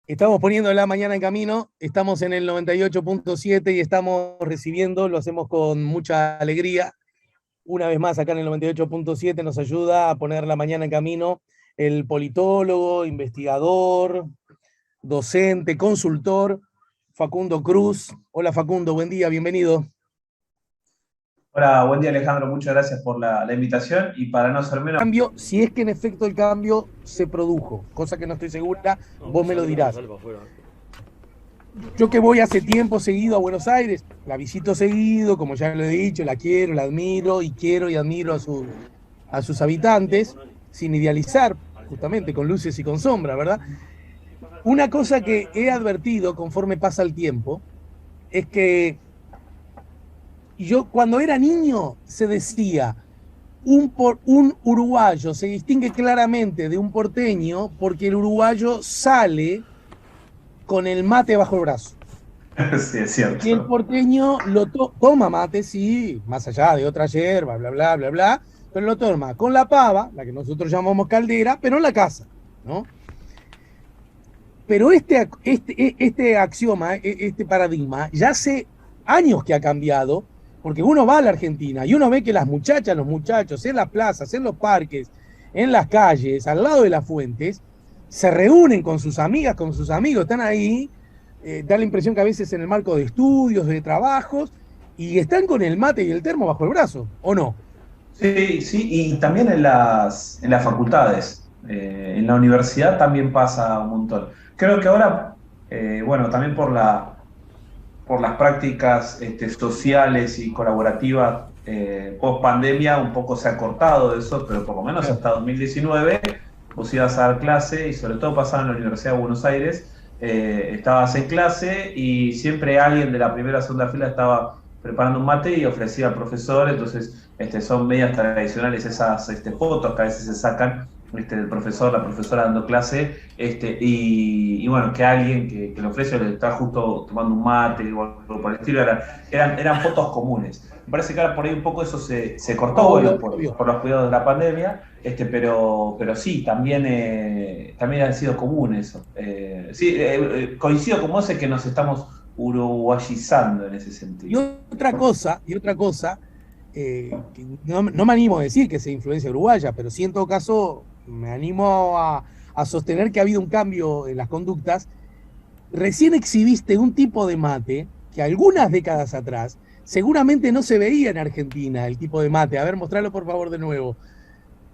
Estamos poniendo la mañana en camino, estamos en el 98.7 y estamos recibiendo, lo hacemos con mucha alegría. Una vez más, acá en el 98.7 nos ayuda a poner la mañana en camino el politólogo, investigador, docente, consultor, Facundo Cruz. Hola Facundo, buen día, bienvenido. Hola, buen día Alejandro, muchas gracias por la invitación y para no ser menos, Cambio, si es que en efecto el cambio se produjo, cosa que no estoy segura, vos me lo dirás. Yo que voy hace tiempo seguido a Buenos Aires, la visito seguido, como ya lo he dicho, la quiero, la admiro y quiero y admiro a sus habitantes, sin idealizar, justamente con luces y con sombras, ¿verdad? Una cosa que he advertido conforme pasa el tiempo es que yo cuando era niño se decía, un uruguayo se distingue claramente de un porteño porque el uruguayo sale con el mate bajo el brazo. sí es Y el cierto. porteño toma mate, sí, más allá de otra yerba, bla, bla, bla, bla, pero lo toma con la pava, la que nosotros llamamos caldera, pero en la casa, ¿no? Pero este axioma, este paradigma, ya hace años que ha cambiado, porque uno va a la Argentina y uno ve que las muchachas, los muchachos, en las plazas, en los parques, en las calles, al lado de las fuentes, se reúnen con sus amigas, con sus amigos, están ahí, da la impresión que a veces en el marco de estudios, de trabajos, y están con el mate y el termo bajo el brazo, ¿o no? Sí, sí, y también en las facultades, en la universidad también pasa un montón. Creo que ahora, bueno, también por las prácticas sociales y colaborativas post pandemia, un poco se ha cortado eso, pero por lo menos Claro. hasta 2019 vos ibas a dar clase y sobre todo pasaba en la Universidad de Buenos Aires, estabas en clase y siempre alguien de la primera o segunda fila estaba preparando un mate y ofrecía al profesor, entonces son medias tradicionales esas fotos que a veces se sacan del profesor, la profesora dando clase, y bueno, que alguien que le ofrece le está justo tomando un mate o algo por el estilo, eran fotos comunes. Me parece que ahora por ahí un poco eso se cortó, bueno, Obvio, por, obvio. por los cuidados de la pandemia, pero sí, también ha sido común eso. Sí, coincido con vos en que nos estamos uruguayizando en ese Y sentido. otra cosa, que no me animo a decir que sea influencia uruguaya, pero sí en todo caso me animo a sostener que ha habido un cambio en las conductas. Recién exhibiste un tipo de mate que algunas décadas atrás seguramente no se veía en Argentina, el tipo de mate. A ver, mostrarlo por favor de nuevo.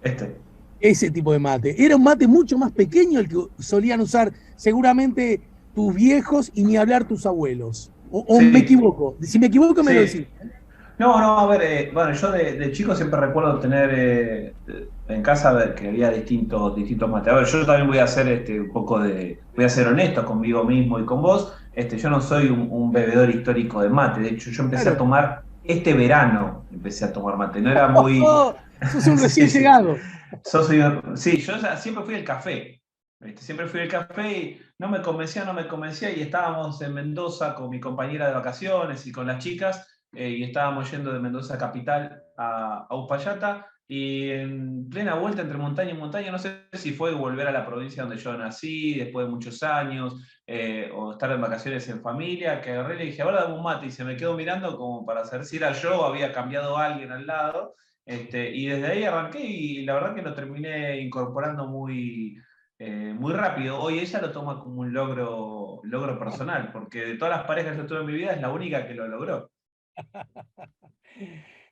Este. Ese tipo de mate. Era un mate mucho más pequeño el que solían usar seguramente tus viejos y ni hablar tus abuelos. O me Sí, equivoco. Si me equivoco, me lo decís. sí. No, no, a ver, bueno, yo de chico siempre recuerdo tener en casa que había distintos mates. A ver, yo también voy a hacer un poco voy a ser honesto conmigo mismo y con vos. Yo no soy un bebedor histórico de mate. De hecho, yo empecé a Claro. tomar este verano, empecé a tomar mate. No era muy, Sos un sí, recién sí. llegado. Sí, yo siempre fui el café. Siempre fui el café y no me convencía y estábamos en Mendoza con mi compañera de vacaciones y con las chicas y estábamos yendo de Mendoza capital a Uspallata y en plena vuelta entre montaña y montaña, no sé si fue volver a la provincia donde yo nací después de muchos años o estar en vacaciones en familia, que agarré y le dije, ahora dame un mate y se me quedó mirando como para saber si era yo o había cambiado alguien al lado. Y desde ahí arranqué y la verdad que lo terminé incorporando muy rápido. Hoy ella lo toma como un logro personal, porque de todas las parejas que yo tuve en mi vida es la única que lo logró.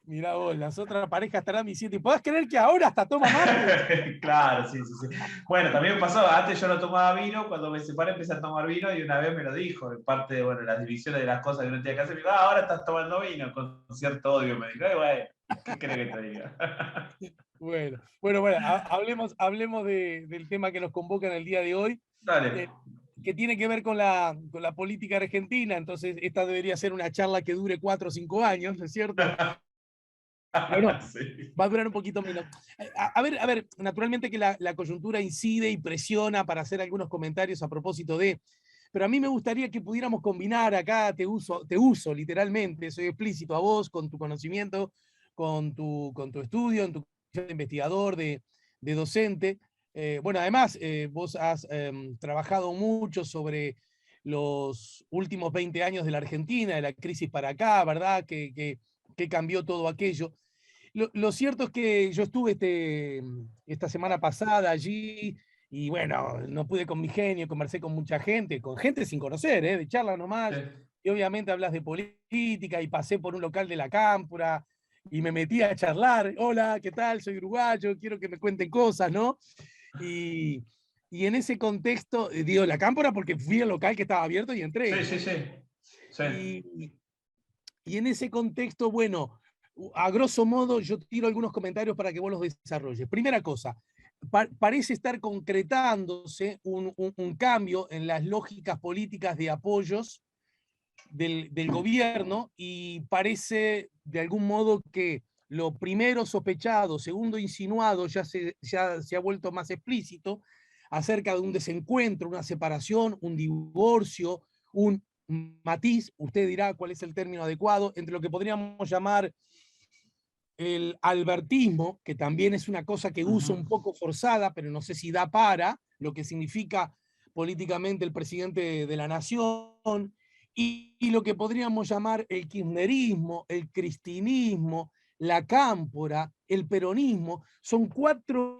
Mirá vos, las otras parejas estarán diciendo, ¿y podés creer que ahora hasta toma mate? Claro, sí, sí, sí. Bueno, también me pasó, antes yo no tomaba vino, cuando me separé empecé a tomar vino y una vez me lo dijo, en parte de bueno, las divisiones de las cosas que uno tenía que hacer, me dijo, ahora estás tomando vino, con cierto odio, me dijo, bueno, ¿qué crees que te diga? Bueno, hablemos del tema que nos convoca en el día de hoy, eh, Dale. que tiene que ver con la política argentina. Entonces, esta debería ser una charla que dure 4 o 5 años, ¿no es cierto? Pero no, Sí. va a durar un poquito menos. A ver, naturalmente que la coyuntura incide y presiona para hacer algunos comentarios a propósito de, pero a mí me gustaría que pudiéramos combinar acá, te uso literalmente, soy explícito a vos, con tu conocimiento, con tu estudio, en tu condición de investigador, de docente, Bueno, además, vos has trabajado mucho sobre los últimos 20 años de la Argentina, de la crisis para acá, ¿verdad? Que cambió todo aquello. Lo cierto es que yo estuve esta semana pasada allí y bueno, no pude con mi genio, conversé con gente sin conocer, de charla Sí. nomás, y obviamente hablas de política y pasé por un local de la Cámpora y me metí a charlar, hola, ¿qué tal? Soy uruguayo, quiero que me cuenten cosas, ¿no? Y, y en ese contexto, digo la Cámpora porque fui al local que estaba abierto y entré, Sí, sí, ¿no? sí. Sí. Y, y en ese contexto, bueno, a grosso modo, yo tiro algunos comentarios para que vos los desarrolles. Primera cosa, parece estar concretándose un cambio en las lógicas políticas de apoyos del gobierno y parece de algún modo que lo primero sospechado, segundo insinuado, ya se ha vuelto más explícito acerca de un desencuentro, una separación, un divorcio, un matiz, usted dirá cuál es el término adecuado, entre lo que podríamos llamar el albertismo, que también es una cosa que uso un poco forzada, pero no sé si da para lo que significa políticamente el presidente de la nación, y lo que podríamos llamar el kirchnerismo, el cristinismo, la cámpora, el peronismo, son 4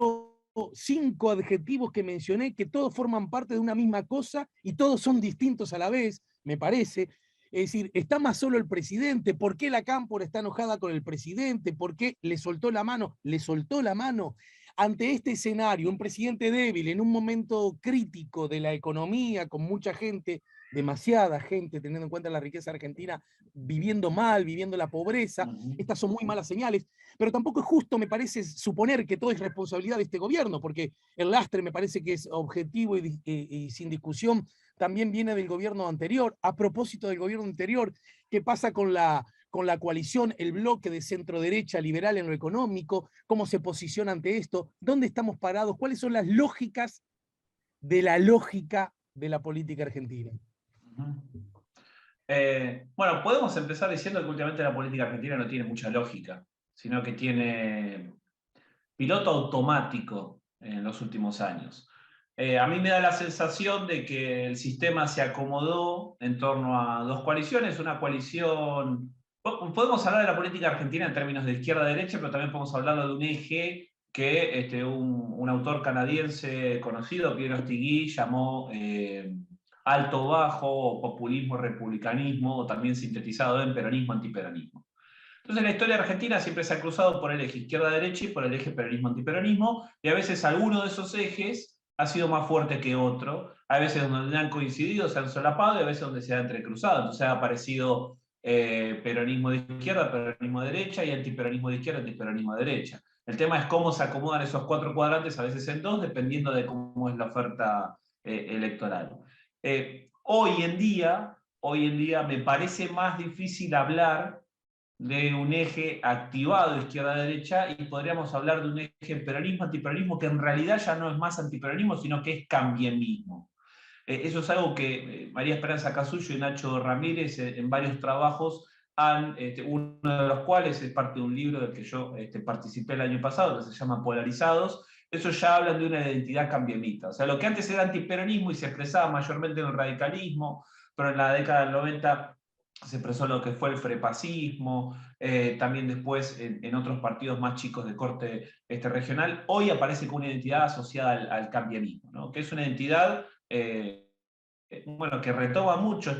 o 5 adjetivos que mencioné que todos forman parte de una misma cosa y todos son distintos a la vez, me parece. Es decir, está más solo el presidente. ¿Por qué la Cámpora está enojada con el presidente? ¿Por qué le soltó la mano? Le soltó la mano. Ante este escenario, un presidente débil en un momento crítico de la economía, con mucha gente, demasiada gente, teniendo en cuenta la riqueza argentina, viviendo mal, viviendo la pobreza, estas son muy malas señales, pero tampoco es justo, me parece, suponer que todo es responsabilidad de este gobierno, porque el lastre me parece que es objetivo y sin discusión también viene del gobierno anterior. A propósito del gobierno anterior, ¿qué pasa con la coalición, el bloque de centro derecha liberal en lo económico? ¿Cómo se posiciona ante esto? ¿Dónde estamos parados? ¿Cuáles son las lógicas de la lógica de la política argentina? Bueno, podemos empezar diciendo que últimamente la política argentina no tiene mucha lógica, sino que tiene piloto automático en los últimos años. A mí me da la sensación de que el sistema se acomodó en torno a dos coaliciones, una coalición... Podemos hablar de la política argentina en términos de izquierda-derecha, pero también podemos hablar de un eje que un autor canadiense conocido, Piero Stigui, llamó alto-bajo, populismo, republicanismo, o también sintetizado en peronismo-antiperonismo. Entonces la historia argentina siempre se ha cruzado por el eje izquierda-derecha y por el eje peronismo-antiperonismo, y a veces alguno de esos ejes ha sido más fuerte que otro, a veces donde han coincidido, se han solapado, y a veces donde se han entrecruzado. Entonces ha aparecido peronismo de izquierda, peronismo de derecha, y antiperonismo de izquierda, antiperonismo de derecha. El tema es cómo se acomodan esos 4 cuadrantes, a veces en 2, dependiendo de cómo es la oferta electoral. Hoy en día me parece más difícil hablar de un eje activado izquierda-derecha y podríamos hablar de un eje peronismo-antiperonismo que en realidad ya no es más antiperonismo, sino que es cambiemismo. Eso es algo que María Esperanza Casullo y Nacho Ramírez en varios trabajos han, uno de los cuales es parte de un libro del que yo participé el año pasado, que se llama Polarizados. Eso ya hablan de una identidad cambiemita. O sea, lo que antes era antiperonismo y se expresaba mayormente en el radicalismo, pero en la década del 90 se expresó lo que fue el frepacismo, también después en otros partidos más chicos de corte regional. Hoy aparece con una identidad asociada al cambianismo, ¿no? Que es una identidad bueno, que retoma mucho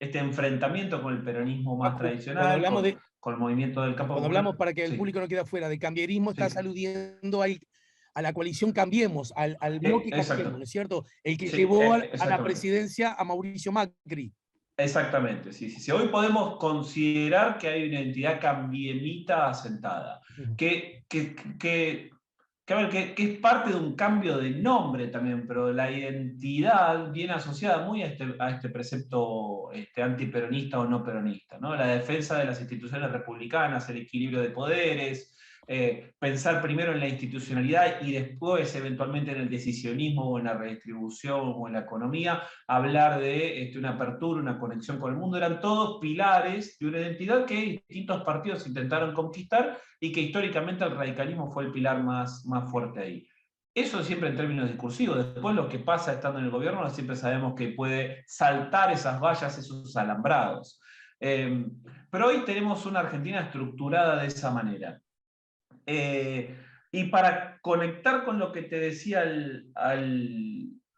este enfrentamiento con el peronismo más Cuando tradicional, hablamos de, con el movimiento del campo cuando hablamos popular. para que el Sí, público no quede afuera de cambierismo, estás sí. aludiendo a la coalición Cambiemos, al bloque Cambiemos, ¿no Exacto. es cierto? El que Sí, llevó a la exactamente. presidencia a Mauricio Macri. Exactamente, sí, sí, sí. Hoy podemos considerar que hay una identidad cambiemita asentada, que, que, que, que es parte de un cambio de nombre también, pero la identidad viene asociada muy a este precepto antiperonista o no peronista, ¿no? La defensa de las instituciones republicanas, el equilibrio de poderes, pensar primero en la institucionalidad y después eventualmente en el decisionismo o en la redistribución o en la economía, hablar de una apertura, una conexión con el mundo, eran todos pilares de una identidad que distintos partidos intentaron conquistar y que históricamente el radicalismo fue el pilar más fuerte ahí. Eso siempre en términos discursivos. Después lo que pasa estando en el gobierno siempre sabemos que puede saltar esas vallas, esos alambrados. Pero hoy tenemos una Argentina estructurada de esa manera. Y para conectar con lo que te decía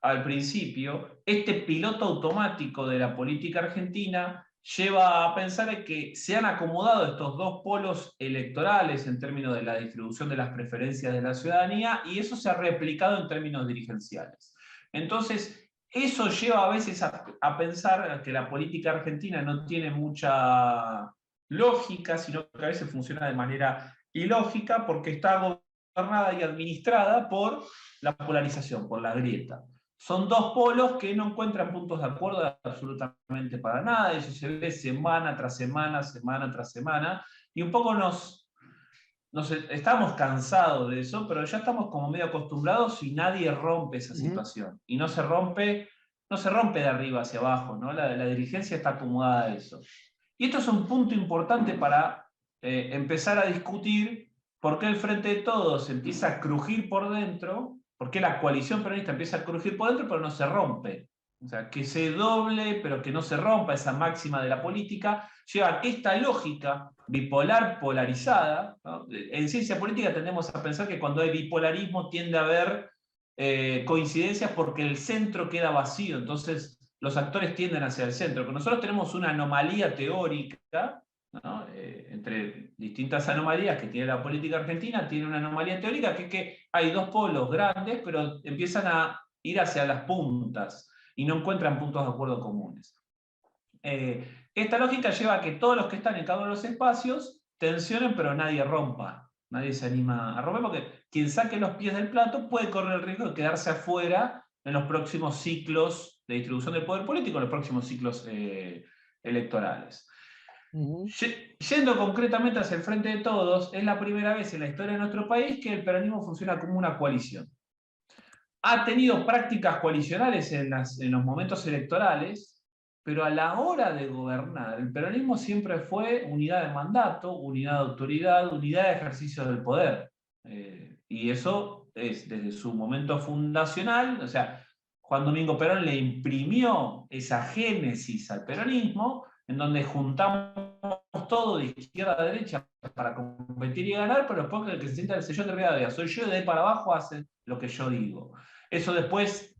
al principio, este piloto automático de la política argentina lleva a pensar que se han acomodado estos dos polos electorales en términos de la distribución de las preferencias de la ciudadanía, y eso se ha replicado en términos dirigenciales. Entonces, eso lleva a veces a pensar que la política argentina no tiene mucha lógica, sino que a veces funciona de manera ilógica, porque está gobernada y administrada por la polarización, por la grieta. Son dos polos que no encuentran puntos de acuerdo absolutamente para nada. Eso se ve semana tras semana, semana tras semana, y un poco estamos cansados de eso, pero ya estamos como medio acostumbrados y nadie rompe esa situación. Y no se rompe de arriba hacia abajo, ¿no? La dirigencia está acomodada a eso. Y esto es un punto importante para empezar a discutir por qué el Frente de Todos empieza a crujir por dentro, por qué la coalición peronista empieza a crujir por dentro, pero no se rompe. O sea, que se doble, pero que no se rompa esa máxima de la política, lleva a que esta lógica bipolar polarizada, ¿no? En ciencia política tendemos a pensar que cuando hay bipolarismo tiende a haber coincidencias porque el centro queda vacío, entonces los actores tienden hacia el centro. Pero nosotros tenemos una anomalía teórica, ¿no? Entre distintas anomalías que tiene la política argentina, tiene una anomalía teórica que es que hay dos polos grandes, pero empiezan a ir hacia las puntas y no encuentran puntos de acuerdo comunes. Esta lógica lleva a que todos los que están en cada uno de los espacios tensionen, pero nadie rompa. Nadie se anima a romper, porque quien saque los pies del plato puede correr el riesgo de quedarse afuera en los próximos ciclos de distribución del poder político, en los próximos ciclos electorales. Yendo concretamente hacia el Frente de Todos, es la primera vez en la historia de nuestro país que el peronismo funciona como una coalición. Ha tenido prácticas coalicionales en los momentos electorales, pero a la hora de gobernar, el peronismo siempre fue unidad de mandato, unidad de autoridad, unidad de ejercicio del poder. Y eso es desde su momento fundacional, o sea, Juan Domingo Perón le imprimió esa génesis al peronismo, en donde juntamos todo de izquierda a derecha para competir y ganar, pero después el que se sienta en el sillón de Rivadavia soy yo, y de ahí para abajo hace lo que yo digo. Eso después,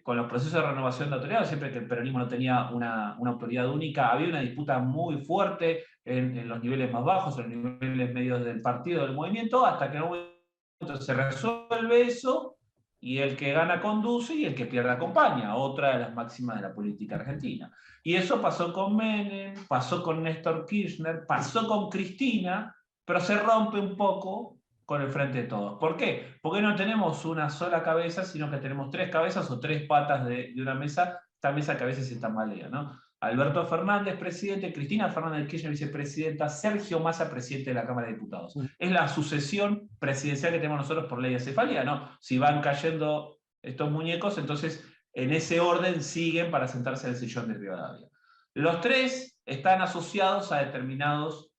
con los procesos de renovación de autoridad, siempre que el peronismo no tenía una autoridad única, había una disputa muy fuerte en los niveles más bajos, en los niveles medios del partido, del movimiento, hasta que en un momento se resuelve eso, y el que gana conduce y el que pierde acompaña, otra de las máximas de la política argentina. Y eso pasó con Menem, pasó con Néstor Kirchner, pasó con Cristina, pero se rompe un poco con el Frente de Todos. ¿Por qué? Porque no tenemos una sola cabeza, sino que tenemos tres cabezas o tres patas de una mesa, esta mesa que a veces se tambalea, ¿no? Alberto Fernández, presidente, Cristina Fernández de Kirchner, vicepresidenta, Sergio Massa, presidente de la Cámara de Diputados. Es la sucesión presidencial que tenemos nosotros por ley de cefalía, ¿no? Si van cayendo estos muñecos, entonces en ese orden siguen para sentarse en el sillón de Rivadavia. Los tres están asociados a determinados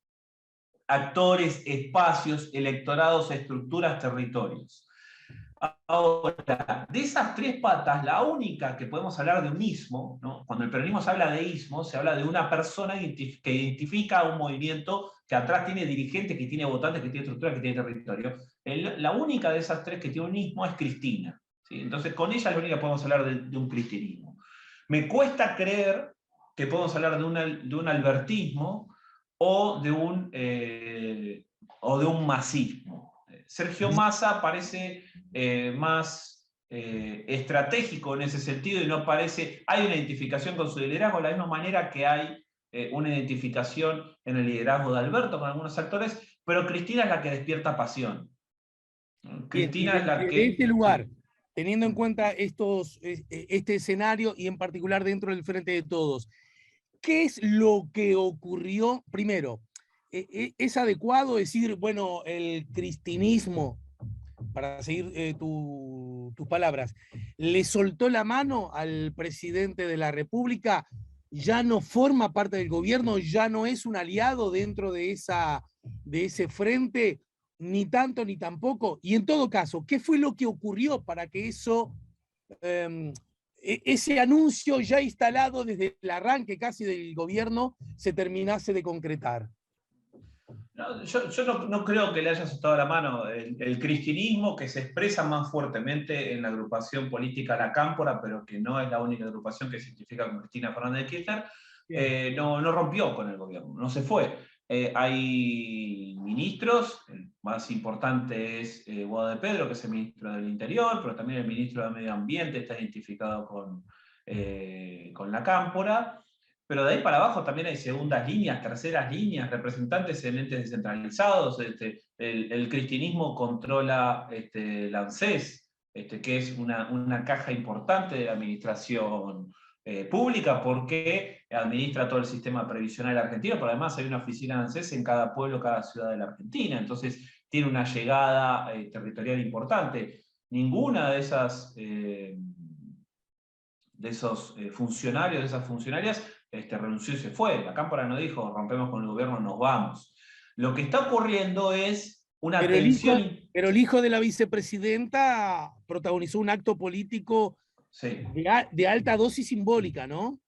actores, espacios, electorados, estructuras, territorios. Ahora, de esas tres patas, la única que podemos hablar de un ismo, ¿no? Cuando el peronismo se habla de ismo, se habla de una persona que identifica un movimiento que atrás tiene dirigentes, que tiene votantes, que tiene estructura, que tiene territorio. La única de esas tres que tiene un ismo es Cristina, ¿sí? Entonces, con ella es la única que podemos hablar de un cristinismo. Me cuesta creer que podemos hablar de un albertismo o de un masismo. Sergio Massa parece más estratégico en ese sentido y no parece. Hay una identificación con su liderazgo, de la misma manera que hay una identificación en el liderazgo de Alberto con algunos actores, pero Cristina es la que despierta pasión. Cristina es la que. De este lugar, teniendo en cuenta este escenario y en particular dentro del Frente de Todos, ¿qué es lo que ocurrió? Primero, ¿es adecuado decir, bueno, el cristinismo, para seguir tus palabras, le soltó la mano al presidente de la República, ya no forma parte del gobierno, ya no es un aliado dentro de ese frente, ni tanto ni tampoco. Y en todo caso, ¿qué fue lo que ocurrió para que eso, ese anuncio ya instalado desde el arranque casi del gobierno se terminase de concretar? No, yo no creo que le haya soltado la mano el cristianismo, que se expresa más fuertemente en la agrupación política La Cámpora, pero que no es la única agrupación que se identifica con Cristina Fernández de Kirchner, no rompió con el gobierno, no se fue. Hay ministros, el más importante es Guado de Pedro, que es el ministro del Interior, pero también el ministro de Medio Ambiente está identificado con La Cámpora. Pero de ahí para abajo también hay segundas líneas, terceras líneas, representantes en entes descentralizados. El cristianismo controla la ANSES, que es una caja importante de la administración pública, porque administra todo el sistema previsional argentino, pero además hay una oficina de ANSES en cada pueblo, cada ciudad de la Argentina. Entonces tiene una llegada territorial importante. Ninguna de esas... de esos funcionarios, de esas funcionarias, renunció y se fue. La Cámpora no dijo, rompemos con el gobierno, nos vamos. Lo que está ocurriendo es una tensión... Pero el hijo de la vicepresidenta protagonizó un acto político sí. de alta dosis simbólica, ¿no?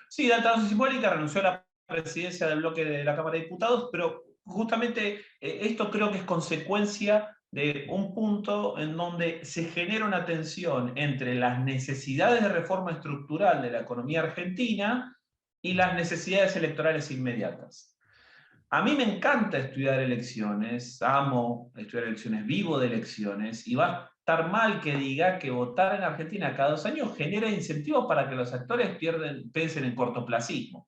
Sí, de alta dosis simbólica, renunció a la presidencia del bloque de la Cámara de Diputados, pero justamente esto creo que es consecuencia de un punto en donde se genera una tensión entre las necesidades de reforma estructural de la economía argentina y las necesidades electorales inmediatas. A mí me encanta estudiar elecciones, amo estudiar elecciones, vivo de elecciones, y va a estar mal que diga que votar en Argentina cada 2 años genera incentivos para que los actores piensen en cortoplacismo.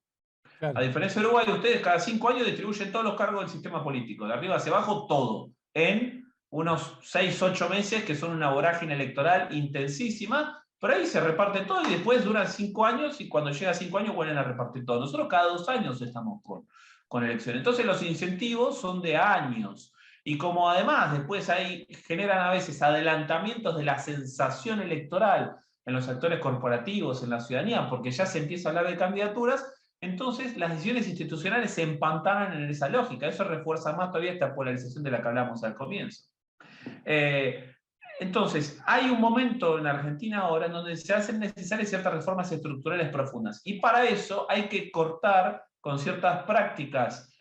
Claro. A diferencia de Uruguay, ustedes cada 5 años distribuyen todos los cargos del sistema político, de arriba hacia abajo, todo, en unos 6, 8 meses, que son una vorágine electoral intensísima, pero ahí se reparte todo y después duran 5 años y cuando llega a 5 años vuelven a repartir todo. Nosotros cada 2 años estamos con elecciones. Entonces los incentivos son de años. Y como además después ahí generan a veces adelantamientos de la sensación electoral en los actores corporativos, en la ciudadanía, porque ya se empieza a hablar de candidaturas, entonces las decisiones institucionales se empantanan en esa lógica. Eso refuerza más todavía esta polarización de la que hablamos al comienzo. Entonces, hay un momento en Argentina ahora en donde se hacen necesarias ciertas reformas estructurales profundas. Y para eso hay que cortar con ciertas prácticas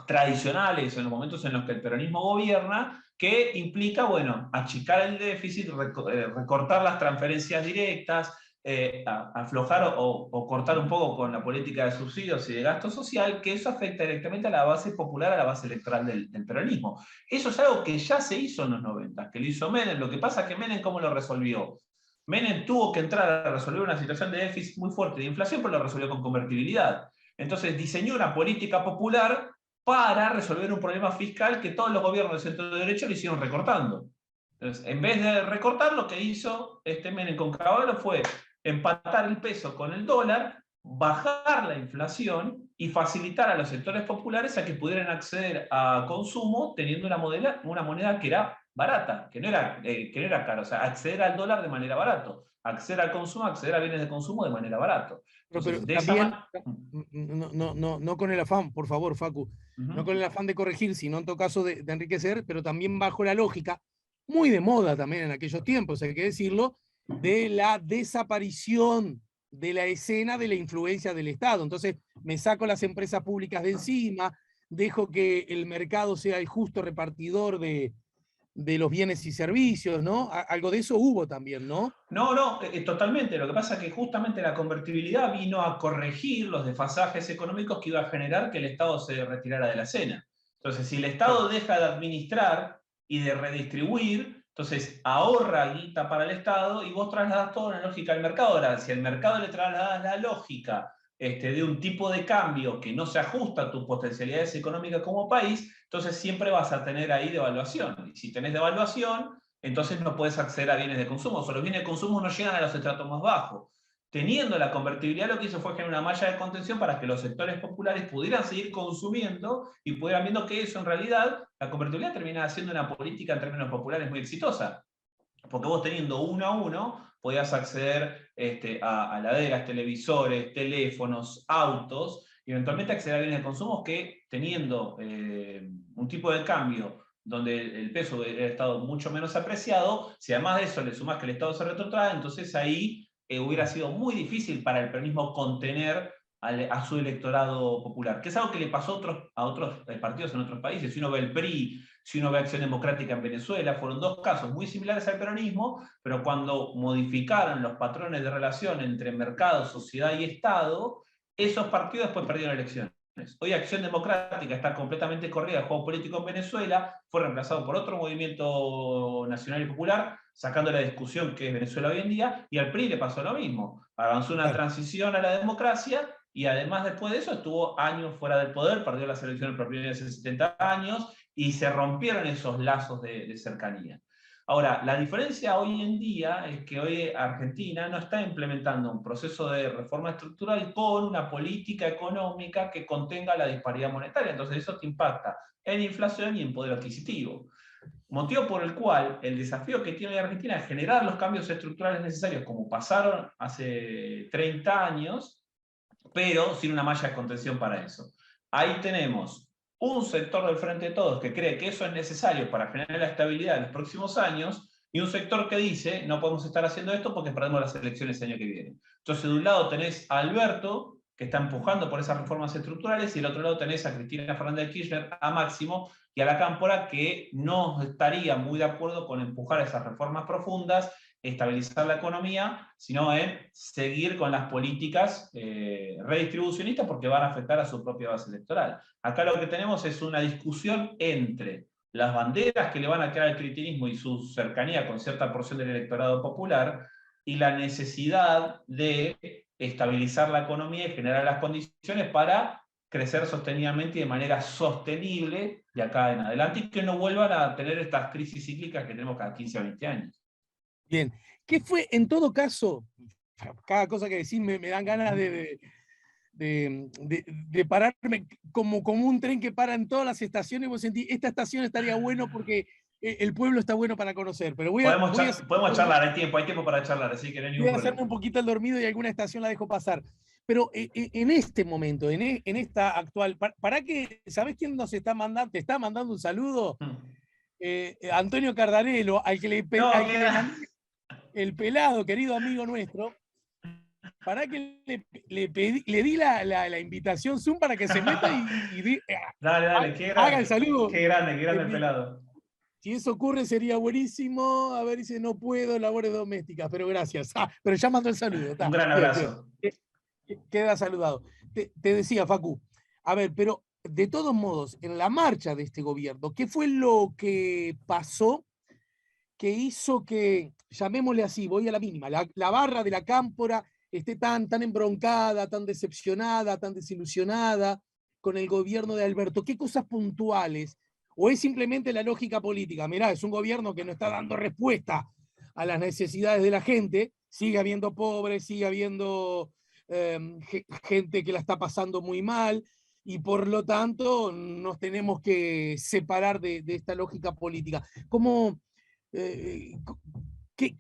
tradicionales en los momentos en los que el peronismo gobierna, que implica, bueno, achicar el déficit, recortar las transferencias directas, aflojar o cortar un poco con la política de subsidios y de gasto social, que eso afecta directamente a la base popular, a la base electoral del peronismo. Eso es algo que ya se hizo en los 90, que lo hizo Menem. Lo que pasa es que Menem, ¿cómo lo resolvió? Menem tuvo que entrar a resolver una situación de déficit muy fuerte de inflación, pero lo resolvió con convertibilidad. Entonces diseñó una política popular para resolver un problema fiscal que todos los gobiernos de centro de derecha lo hicieron recortando. Entonces, en vez de recortar, lo que hizo Menem con Caballo fue empatar el peso con el dólar, bajar la inflación y facilitar a los sectores populares a que pudieran acceder a consumo teniendo una moneda que era barata, que no era cara, o sea, acceder al dólar de manera barato, acceder al consumo, acceder a bienes de consumo de manera barato. Entonces, pero también, no con el afán, por favor, Facu, no con el afán de corregir, sino en todo caso de enriquecer, pero también bajo la lógica, muy de moda también en aquellos tiempos, hay que decirlo, de la desaparición de la escena de la influencia del Estado. Entonces, me saco las empresas públicas de encima, dejo que el mercado sea el justo repartidor de los bienes y servicios, ¿no? Algo de eso hubo también, ¿no? No, totalmente. Lo que pasa es que justamente la convertibilidad vino a corregir los desfasajes económicos que iba a generar que el Estado se retirara de la escena. Entonces, si el Estado deja de administrar y de redistribuir, entonces ahorra guita para el Estado y vos trasladas toda una lógica al mercado. Ahora, si al mercado le trasladas la lógica de un tipo de cambio que no se ajusta a tus potencialidades económicas como país, entonces siempre vas a tener ahí devaluación. Y si tenés devaluación, entonces no puedes acceder a bienes de consumo. O sea, los bienes de consumo no llegan a los estratos más bajos. Teniendo la convertibilidad, lo que hizo fue generar una malla de contención para que los sectores populares pudieran seguir consumiendo y pudieran viendo que eso en realidad, la convertibilidad terminaba siendo una política en términos populares muy exitosa. Porque vos teniendo 1 a 1, podías acceder a laderas, televisores, teléfonos, autos, y eventualmente acceder a bienes de consumo que, teniendo un tipo de cambio donde el peso hubiera estado mucho menos apreciado, si además de eso le sumás que el Estado se retrotrae, entonces ahí hubiera sido muy difícil para el peronismo contener a su electorado popular, que es algo que le pasó a otros partidos en otros países. Si uno ve el PRI, si uno ve Acción Democrática en Venezuela, fueron dos casos muy similares al peronismo, pero cuando modificaron los patrones de relación entre mercado, sociedad y Estado, esos partidos después perdieron elecciones. Hoy Acción Democrática está completamente corrida de juego político en Venezuela, fue reemplazado por otro movimiento nacional y popular, sacando la discusión que es Venezuela hoy en día, y al PRI le pasó lo mismo. Avanzó una transición a la democracia, y además después de eso estuvo años fuera del poder, perdió las elecciones por primera vez en 70 años, y se rompieron esos lazos de cercanía. Ahora, la diferencia hoy en día es que hoy Argentina no está implementando un proceso de reforma estructural con una política económica que contenga la disparidad monetaria. Entonces eso te impacta en inflación y en poder adquisitivo. Motivo por el cual el desafío que tiene Argentina es generar los cambios estructurales necesarios, como pasaron hace 30 años, pero sin una malla de contención para eso. Ahí tenemos un sector del Frente de Todos que cree que eso es necesario para generar la estabilidad en los próximos años, y un sector que dice no podemos estar haciendo esto porque perdemos las elecciones el año que viene. Entonces, de un lado tenés a Alberto, que está empujando por esas reformas estructurales, y del otro lado tenés a Cristina Fernández de Kirchner, a Máximo, y a la Cámpora, que no estaría muy de acuerdo con empujar esas reformas profundas, estabilizar la economía, sino en seguir con las políticas redistribucionistas, porque van a afectar a su propia base electoral. Acá lo que tenemos es una discusión entre las banderas que le van a quedar al kirchnerismo y su cercanía con cierta porción del electorado popular, y la necesidad de estabilizar la economía y generar las condiciones para crecer sostenidamente y de manera sostenible de acá en adelante, y que no vuelvan a tener estas crisis cíclicas que tenemos cada 15 o 20 años. Bien, ¿qué fue en todo caso? Cada cosa que decís me dan ganas de pararme como un tren que para en todas las estaciones. Vos sentís, esta estación estaría bueno porque el pueblo está bueno para conocer. Pero podemos charlar, hay tiempo para charlar, así que no hay ningún voy a hacerme problema. un poquito el dormido y alguna estación la dejo pasar. Pero en este momento, en esta actual, para que, ¿sabés quién nos está mandando? Te está mandando un saludo. Antonio Cardarello, al que le mandé el pelado, querido amigo nuestro, para que le di la invitación Zoom para que se meta y dale, qué grande, haga el saludo. Qué grande el pelado. Si eso ocurre sería buenísimo. A ver, dice, no puedo, labores domésticas, pero gracias. Pero ya mandó el saludo. Un gran abrazo. Queda saludado. Te decía, Facu, a ver, pero de todos modos, en la marcha de este gobierno, ¿qué fue lo que pasó que hizo que, llamémosle así, voy a la mínima, la barra de la Cámpora esté tan embroncada, tan decepcionada, tan desilusionada con el gobierno de Alberto? ¿Qué cosas puntuales? ¿O es simplemente la lógica política? Mirá, es un gobierno que no está dando respuesta a las necesidades de la gente, sigue habiendo pobres, sigue habiendo gente que la está pasando muy mal, y por lo tanto nos tenemos que separar de esta lógica política. ¿Cómo, ¿qué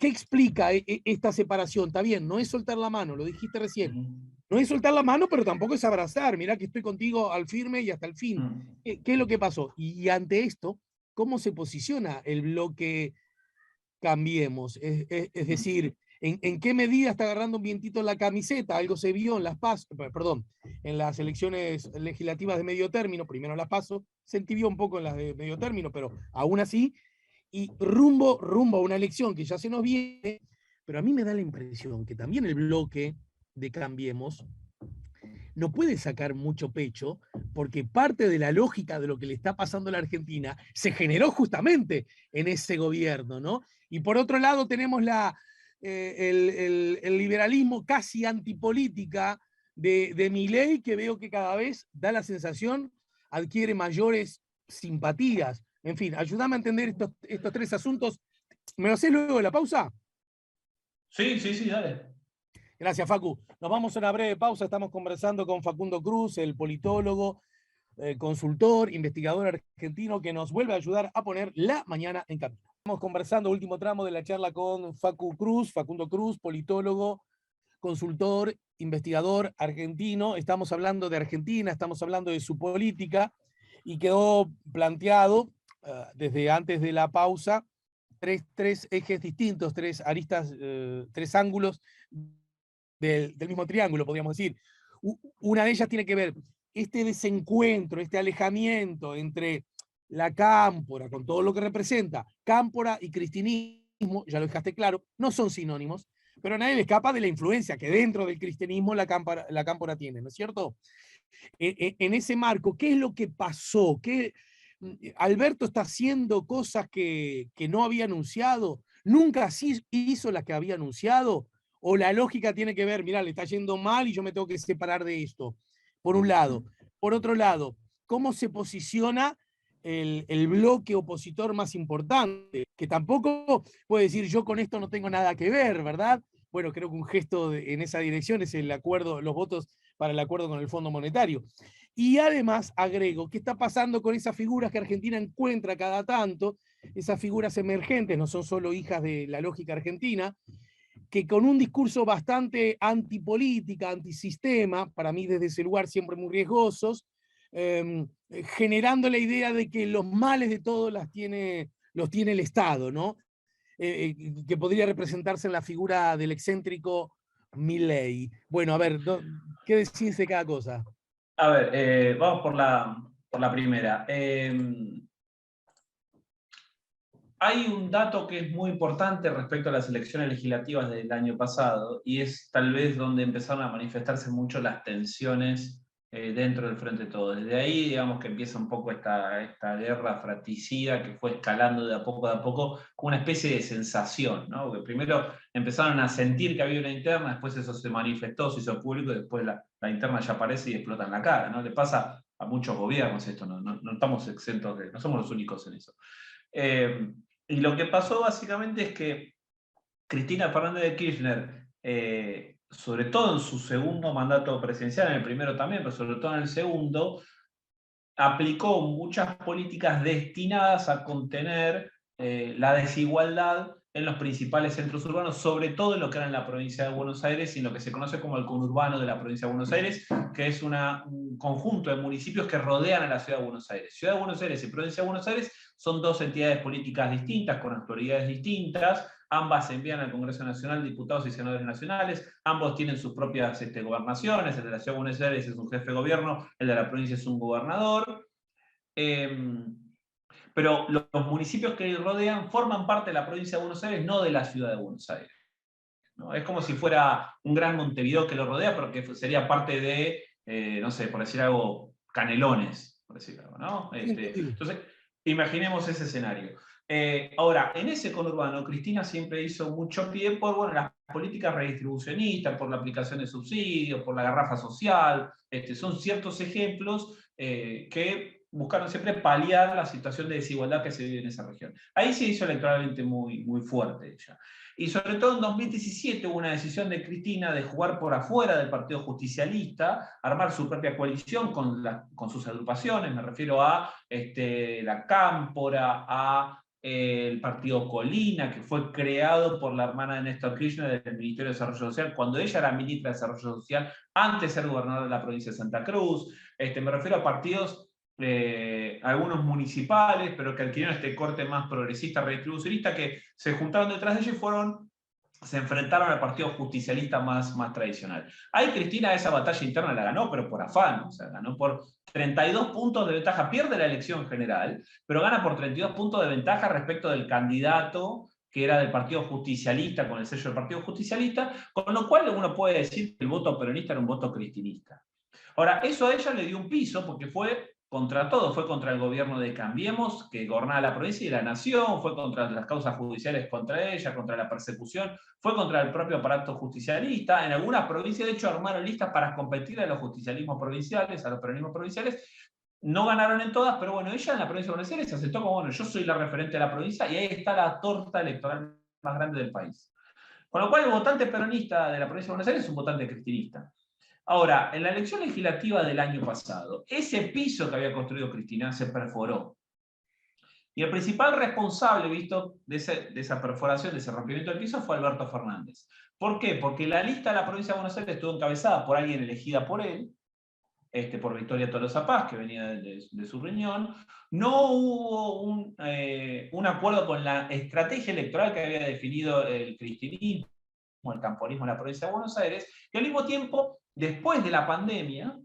explica esta separación? Está bien, no es soltar la mano, lo dijiste recién. No es soltar la mano, pero tampoco es abrazar. Mirá que estoy contigo al firme y hasta el fin. ¿Qué es lo que pasó? Y ante esto, ¿cómo se posiciona el bloque Cambiemos? Es decir, ¿en qué medida está agarrando un vientito en la camiseta? Algo se vio en en las elecciones legislativas de medio término, primero las PASO, se entibió un poco en las de medio término, pero aún así, y rumbo a una elección que ya se nos viene. Pero a mí me da la impresión que también el bloque de Cambiemos no puede sacar mucho pecho, porque parte de la lógica de lo que le está pasando a la Argentina se generó justamente en ese gobierno, ¿no? Y por otro lado tenemos el liberalismo casi antipolítica de Milei, que veo que cada vez da la sensación, adquiere mayores simpatías. En fin, ayúdame a entender estos tres asuntos. ¿Me lo haces luego de la pausa? Sí, dale. Gracias, Facu. Nos vamos a una breve pausa. Estamos conversando con Facundo Cruz, el politólogo, consultor, investigador argentino, que nos vuelve a ayudar a poner la mañana en camino. Estamos conversando, último tramo de la charla con Facundo Cruz, politólogo, consultor, investigador argentino, estamos hablando de Argentina, estamos hablando de su política, y quedó planteado desde antes de la pausa tres ejes distintos, tres aristas, tres ángulos del mismo triángulo, podríamos decir. Una de ellas tiene que ver este desencuentro, este alejamiento entre la cámpora, con todo lo que representa, cámpora y cristianismo, ya lo dejaste claro, no son sinónimos, pero a nadie le escapa de la influencia que dentro del cristianismo la cámpora tiene, ¿no es cierto? En ese marco, ¿qué es lo que pasó? Alberto está haciendo cosas que no había anunciado, nunca así hizo las que había anunciado, o la lógica tiene que ver, mirá, le está yendo mal y yo me tengo que separar de esto, por un lado. Por otro lado, ¿cómo se posiciona el bloque opositor más importante? Que tampoco puede decir yo con esto no tengo nada que ver, ¿verdad? Bueno, creo que un gesto en esa dirección es el acuerdo, los votos para el acuerdo con el Fondo Monetario. Y además agrego, ¿qué está pasando con esas figuras que Argentina encuentra cada tanto? Esas figuras emergentes, no son solo hijas de la lógica argentina, que con un discurso bastante antipolítica, antisistema, para mí desde ese lugar siempre muy riesgosos, generando la idea de que los males de todos los tiene el Estado, ¿no? Que podría representarse en la figura del excéntrico Milei. Bueno, a ver, ¿qué decís de cada cosa? A ver, vamos por la primera. Hay un dato que es muy importante respecto a las elecciones legislativas del año pasado, y es tal vez donde empezaron a manifestarse mucho las tensiones dentro del Frente de Todos. Desde ahí, digamos que empieza un poco esta guerra fratricida que fue escalando de a poco, con una especie de sensación, ¿no? Porque primero empezaron a sentir que había una interna, después eso se manifestó, se hizo público, y después la interna ya aparece y explota en la cara, ¿no? Le pasa a muchos gobiernos esto, no estamos exentos no somos los únicos en eso. Y lo que pasó básicamente es que Cristina Fernández de Kirchner, sobre todo en su segundo mandato presidencial, en el primero también, pero sobre todo en el segundo, aplicó muchas políticas destinadas a contener la desigualdad en los principales centros urbanos, sobre todo en lo que era en la provincia de Buenos Aires y en lo que se conoce como el conurbano de la provincia de Buenos Aires, que es un conjunto de municipios que rodean a la ciudad de Buenos Aires. Ciudad de Buenos Aires y provincia de Buenos Aires son dos entidades políticas distintas, con autoridades distintas. Ambas envían al Congreso Nacional diputados y senadores nacionales, ambos tienen sus propias gobernaciones, el de la Ciudad de Buenos Aires es un jefe de gobierno, el de la provincia es un gobernador. Pero los municipios que rodean forman parte de la provincia de Buenos Aires, no de la ciudad de Buenos Aires, ¿no? Es como si fuera un gran Montevideo que lo rodea, pero que sería parte de, no sé, por decir algo, Canelones, por decir algo, ¿no? Entonces, imaginemos ese escenario. Ahora, en ese conurbano, Cristina siempre hizo mucho pie por, bueno, las políticas redistribucionistas, por la aplicación de subsidios, por la garrafa social. Son ciertos ejemplos que buscaron siempre paliar la situación de desigualdad que se vive en esa región. Ahí se hizo electoralmente muy, muy fuerte ella. Y sobre todo en 2017 hubo una decisión de Cristina de jugar por afuera del Partido Justicialista, armar su propia coalición con sus agrupaciones, me refiero a la Cámpora, a el Partido Colina, que fue creado por la hermana de Néstor Kirchner del Ministerio de Desarrollo Social, cuando ella era ministra de Desarrollo Social, antes de ser gobernadora de la provincia de Santa Cruz. Me refiero a partidos algunos municipales, pero que adquirieron este corte más progresista, redistribucionista, que se juntaron detrás de ellos y se enfrentaron al partido justicialista más tradicional. Ahí Cristina esa batalla interna la ganó, pero por afán, o sea, ganó por 32 puntos de ventaja, pierde la elección general, pero gana por 32 puntos de ventaja respecto del candidato que era del Partido Justicialista, con el sello del Partido Justicialista, con lo cual uno puede decir que el voto peronista era un voto cristinista. Ahora, eso a ella le dio un piso porque fue contra todo, fue contra el gobierno de Cambiemos, que gobernaba la provincia y la nación, fue contra las causas judiciales contra ella, contra la persecución, fue contra el propio aparato justicialista. En algunas provincias, de hecho, armaron listas para competir a los justicialismos provinciales, a los peronismos provinciales. No ganaron en todas, pero bueno, ella en la provincia de Buenos Aires se aceptó como, bueno, yo soy la referente de la provincia y ahí está la torta electoral más grande del país. Con lo cual, el votante peronista de la provincia de Buenos Aires es un votante cristinista. Ahora, en la elección legislativa del año pasado, ese piso que había construido Cristina se perforó. Y el principal responsable, visto, de esa perforación, de ese rompimiento del piso, fue Alberto Fernández. ¿Por qué? Porque la lista de la provincia de Buenos Aires estuvo encabezada por alguien elegida por él, por Victoria Tolosa Paz, que venía de su riñón. No hubo un acuerdo con la estrategia electoral que había definido el cristianismo, el camporismo en la provincia de Buenos Aires, y al mismo tiempo, después de la pandemia,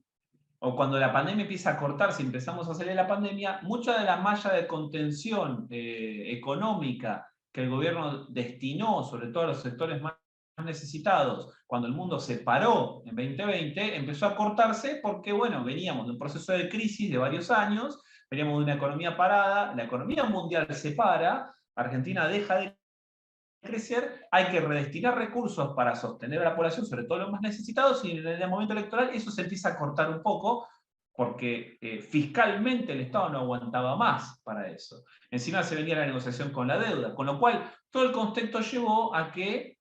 o cuando la pandemia empieza a cortarse y empezamos a salir de la pandemia, mucha de la malla de contención económica que el gobierno destinó, sobre todo a los sectores más necesitados, cuando el mundo se paró en 2020, empezó a cortarse porque, bueno, veníamos de un proceso de crisis de varios años, veníamos de una economía parada, la economía mundial se para, Argentina deja de crecer, hay que redestinar recursos para sostener a la población, sobre todo los más necesitados, y en el momento electoral eso se empieza a cortar un poco, porque fiscalmente el Estado no aguantaba más para eso. Encima se venía la negociación con la deuda, con lo cual todo el contexto llevó a que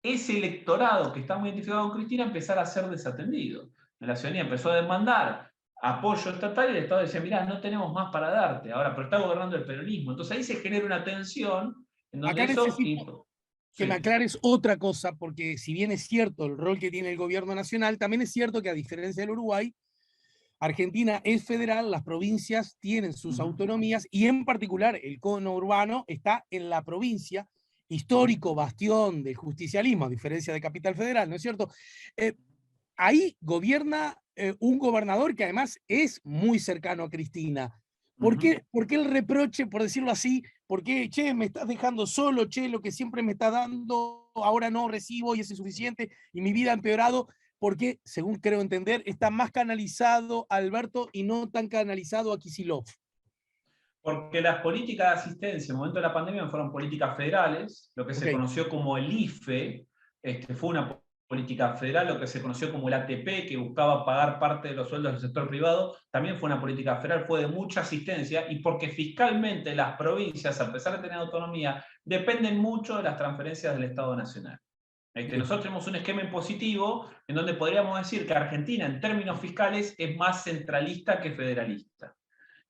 ese electorado que está muy identificado con Cristina empezara a ser desatendido. La ciudadanía empezó a demandar apoyo estatal y el Estado decía, mirá, no tenemos más para darte, ahora, pero está gobernando el peronismo. Entonces ahí se genera una tensión en donde Acá eso... necesito que me Sí. aclares otra cosa, porque si bien es cierto el rol que tiene el gobierno nacional, también es cierto que a diferencia del Uruguay, Argentina es federal, las provincias tienen sus autonomías y en particular el cono urbano está en la provincia, histórico bastión del justicialismo, a diferencia de Capital Federal, ¿no es cierto? Ahí gobierna un gobernador que además es muy cercano a Cristina. ¿Por qué el reproche, por decirlo así? ¿Por qué, che, me estás dejando solo, che, lo que siempre me está dando, ahora no recibo y es insuficiente y mi vida ha empeorado? Porque, según creo entender, está más canalizado a Alberto y no tan canalizado a Kicillof. Porque las políticas de asistencia en el momento de la pandemia fueron políticas federales, lo que se Okay. conoció como el IFE, fue una política federal, lo que se conoció como el ATP, que buscaba pagar parte de los sueldos del sector privado, también fue una política federal, fue de mucha asistencia, y porque fiscalmente las provincias, a pesar de tener autonomía, dependen mucho de las transferencias del Estado Nacional. Nosotros tenemos un esquema impositivo en donde podríamos decir que Argentina, en términos fiscales, es más centralista que federalista.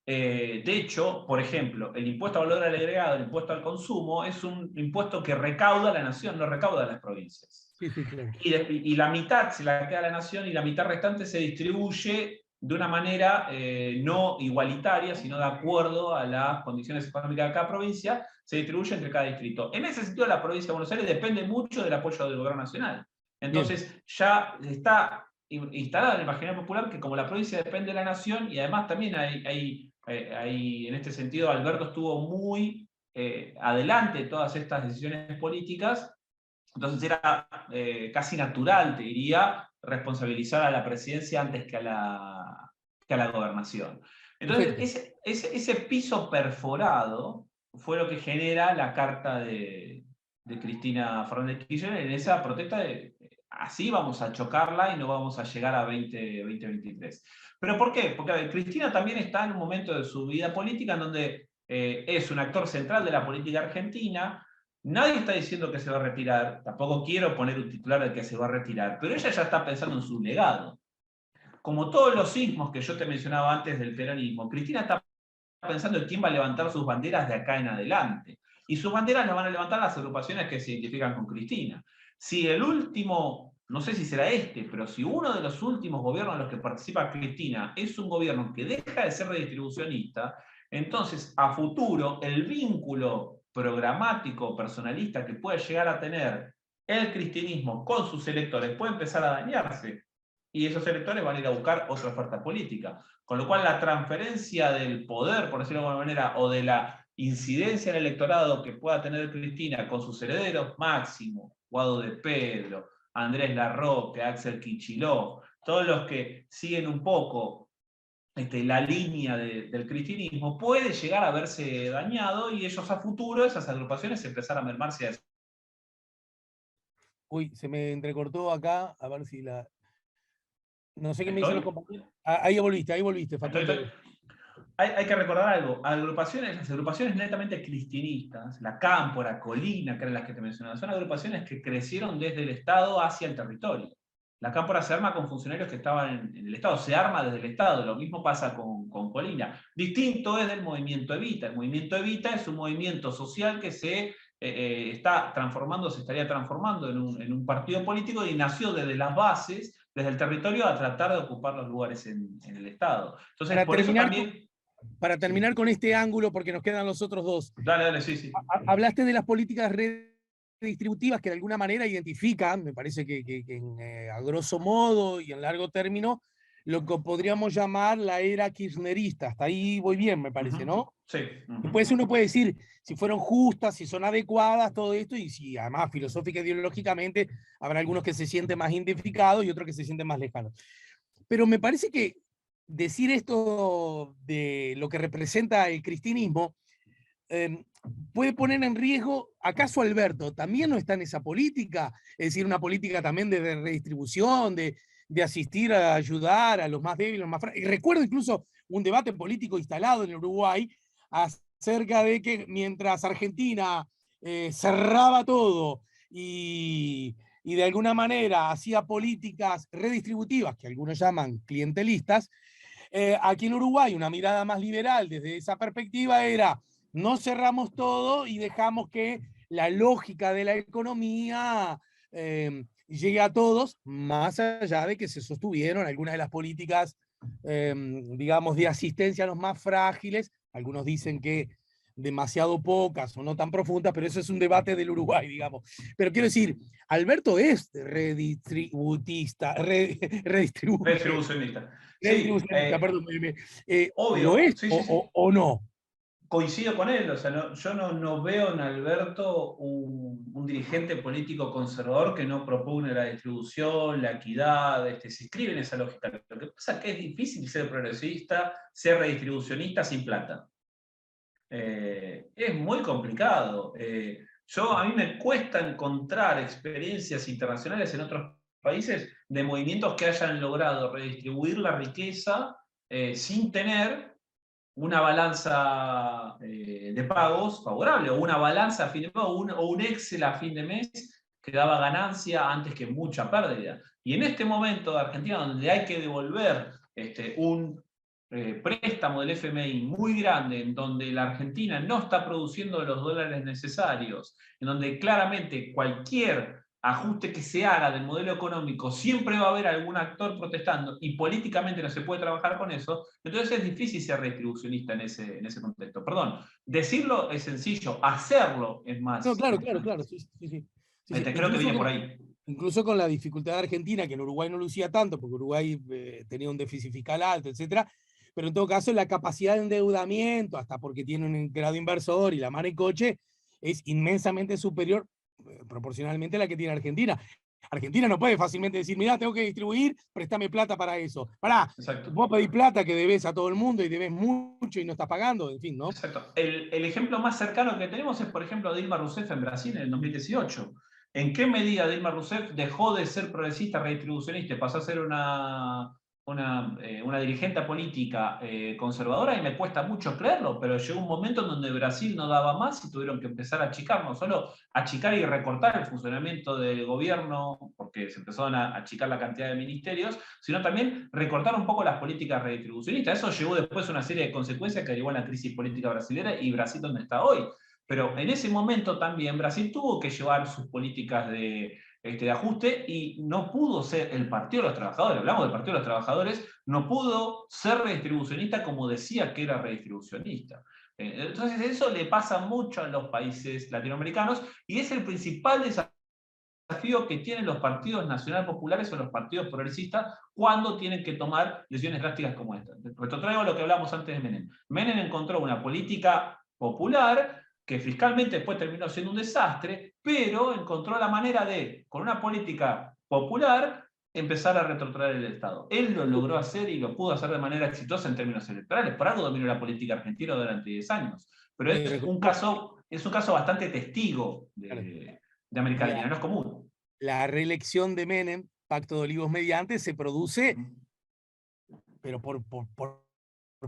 De hecho, por ejemplo, el impuesto al valor agregado, el impuesto al consumo, es un impuesto que recauda la nación, no recauda las provincias. Sí, sí, claro. Y la mitad se la queda la nación y la mitad restante se distribuye de una manera no igualitaria, sino de acuerdo a las condiciones económicas de cada provincia, se distribuye entre cada distrito. En ese sentido, la provincia de Buenos Aires depende mucho del apoyo del gobierno nacional. Entonces, bien, ya está instalada en el imaginario popular que como la provincia depende de la nación, y además también en este sentido, Alberto estuvo muy adelante de todas estas decisiones políticas, entonces era casi natural, te diría, responsabilizar a la presidencia antes que a la gobernación. Entonces, ese piso perforado fue lo que genera la carta de Cristina Fernández de Kirchner en esa protesta de así vamos a chocarla y no vamos a llegar a 2023. ¿Pero por qué? Porque a ver, Cristina también está en un momento de su vida política en donde es un actor central de la política argentina. Nadie está diciendo que se va a retirar, tampoco quiero poner un titular de que se va a retirar, pero ella ya está pensando en su legado. Como todos los sismos que yo te mencionaba antes del peronismo, Cristina está pensando en quién va a levantar sus banderas de acá en adelante. Y sus banderas las van a levantar las agrupaciones que se identifican con Cristina. Si el último, no sé si será pero si uno de los últimos gobiernos en los que participa Cristina es un gobierno que deja de ser redistribucionista, entonces a futuro el vínculo programático, personalista que puede llegar a tener el cristianismo con sus electores puede empezar a dañarse. Y esos electores van a ir a buscar otra oferta política. Con lo cual la transferencia del poder, por decirlo de alguna manera, o de la incidencia en el electorado que pueda tener Cristina con sus herederos, Máximo, Guado de Pedro, Andrés Larroque, Axel Kicillof, todos los que siguen un poco la línea del cristianismo, puede llegar a verse dañado y ellos a futuro, esas agrupaciones, empezar a mermarse a eso. Uy, se me entrecortó acá, a ver si la... No sé qué me dicen los ¿Estoy? compañeros. Ahí volviste, Facundo. Hay que recordar algo, las agrupaciones netamente cristianistas, la Cámpora, Colina, que eran las que te mencionaba, son agrupaciones que crecieron desde el Estado hacia el territorio. La cámpora se arma con funcionarios que estaban en el Estado, se arma desde el Estado. Lo mismo pasa con Colina. Distinto es del movimiento Evita. El movimiento Evita es un movimiento social que se está transformando, se estaría transformando en un partido político y nació desde las bases, desde el territorio, a tratar de ocupar los lugares en el Estado. Entonces, Para por eso terminar, también... para Sí. terminar con este ángulo, porque nos quedan los otros dos, Dale, dale, sí, sí. hablaste de las políticas redistributivas que de alguna manera identifican, me parece que a grosso modo y en largo término, lo que podríamos llamar la era kirchnerista. Hasta ahí voy bien, me parece, ¿no? Sí. Después uno puede decir si fueron justas, si son adecuadas, todo esto, y si además filosófica e ideológicamente habrá algunos que se sienten más identificados y otros que se sienten más lejanos. Pero me parece que decir esto de lo que representa el cristianismo puede poner en riesgo, ¿acaso Alberto también no está en esa política? Es decir, una política también de redistribución, de asistir a ayudar a los más débiles, los más frágiles. Y recuerdo incluso un debate político instalado en Uruguay acerca de que mientras Argentina cerraba todo y de alguna manera hacía políticas redistributivas, que algunos llaman clientelistas, aquí en Uruguay una mirada más liberal desde esa perspectiva era no cerramos todo y dejamos que la lógica de la economía llegue a todos, más allá de que se sostuvieron algunas de las políticas, digamos, de asistencia a los más frágiles. Algunos dicen que demasiado pocas o no tan profundas, pero eso es un debate del Uruguay, digamos. Pero quiero decir, Alberto es Redistribucionista. Sí, redistribucionista, perdón, ¿lo obvio, es sí, sí, sí. o no? Coincido con él, o sea, yo no veo en Alberto un dirigente político conservador que no propugne la distribución, la equidad, se inscribe en esa lógica. Lo que pasa es que es difícil ser progresista, ser redistribucionista sin plata. Es muy complicado. A mí me cuesta encontrar experiencias internacionales en otros países de movimientos que hayan logrado redistribuir la riqueza sin tener una balanza de pagos favorable, o una balanza a fin de mes, o un Excel a fin de mes que daba ganancia antes que mucha pérdida. Y en este momento de Argentina, donde hay que devolver un préstamo del FMI muy grande, en donde la Argentina no está produciendo los dólares necesarios, en donde claramente cualquier ajuste que se haga del modelo económico, siempre va a haber algún actor protestando y políticamente no se puede trabajar con eso, entonces es difícil ser redistribucionista en ese contexto. Perdón, decirlo es sencillo, hacerlo es No, más claro, claro, complicado. claro. Sí, sí, sí. Sí, sí. Creo que viene por ahí. Incluso con la dificultad de Argentina, que en Uruguay no lucía tanto, porque Uruguay tenía un déficit fiscal alto, etcétera, pero en todo caso la capacidad de endeudamiento, hasta porque tiene un grado inversor y la mano en coche, es inmensamente superior proporcionalmente a la que tiene Argentina. Argentina no puede fácilmente decir, mira, tengo que distribuir, préstame plata para eso. Pará, Exacto. vos pedís plata que debes a todo el mundo y debes mucho y no estás pagando, en fin, ¿no? Exacto. El ejemplo más cercano que tenemos es, por ejemplo, Dilma Rousseff en Brasil en el 2018. ¿En qué medida Dilma Rousseff dejó de ser progresista, redistribucionista y pasó a ser una dirigente política conservadora? Y me cuesta mucho creerlo, pero llegó un momento en donde Brasil no daba más y tuvieron que empezar a achicar, no solo achicar y recortar el funcionamiento del gobierno, porque se empezaron a achicar la cantidad de ministerios, sino también recortar un poco las políticas redistribucionistas. Eso llevó después a una serie de consecuencias que llevó a la crisis política brasileña y Brasil donde está hoy. Pero en ese momento también Brasil tuvo que llevar sus políticas de ajuste y no pudo ser el Partido de los Trabajadores, hablamos del Partido de los Trabajadores, no pudo ser redistribucionista como decía que era redistribucionista. Entonces eso le pasa mucho a los países latinoamericanos y es el principal desafío que tienen los partidos nacionales populares o los partidos progresistas cuando tienen que tomar decisiones drásticas como esta. Retrotraigo lo que hablamos antes de Menem. Menem encontró una política popular que fiscalmente después terminó siendo un desastre, pero encontró la manera de, con una política popular, empezar a retrotraer el Estado. Él lo logró hacer y lo pudo hacer de manera exitosa en términos electorales. Por algo dominó la política argentina durante 10 años. Pero es un caso bastante testigo de América Latina, no es común. La reelección de Menem, Pacto de Olivos mediante, se produce, pero por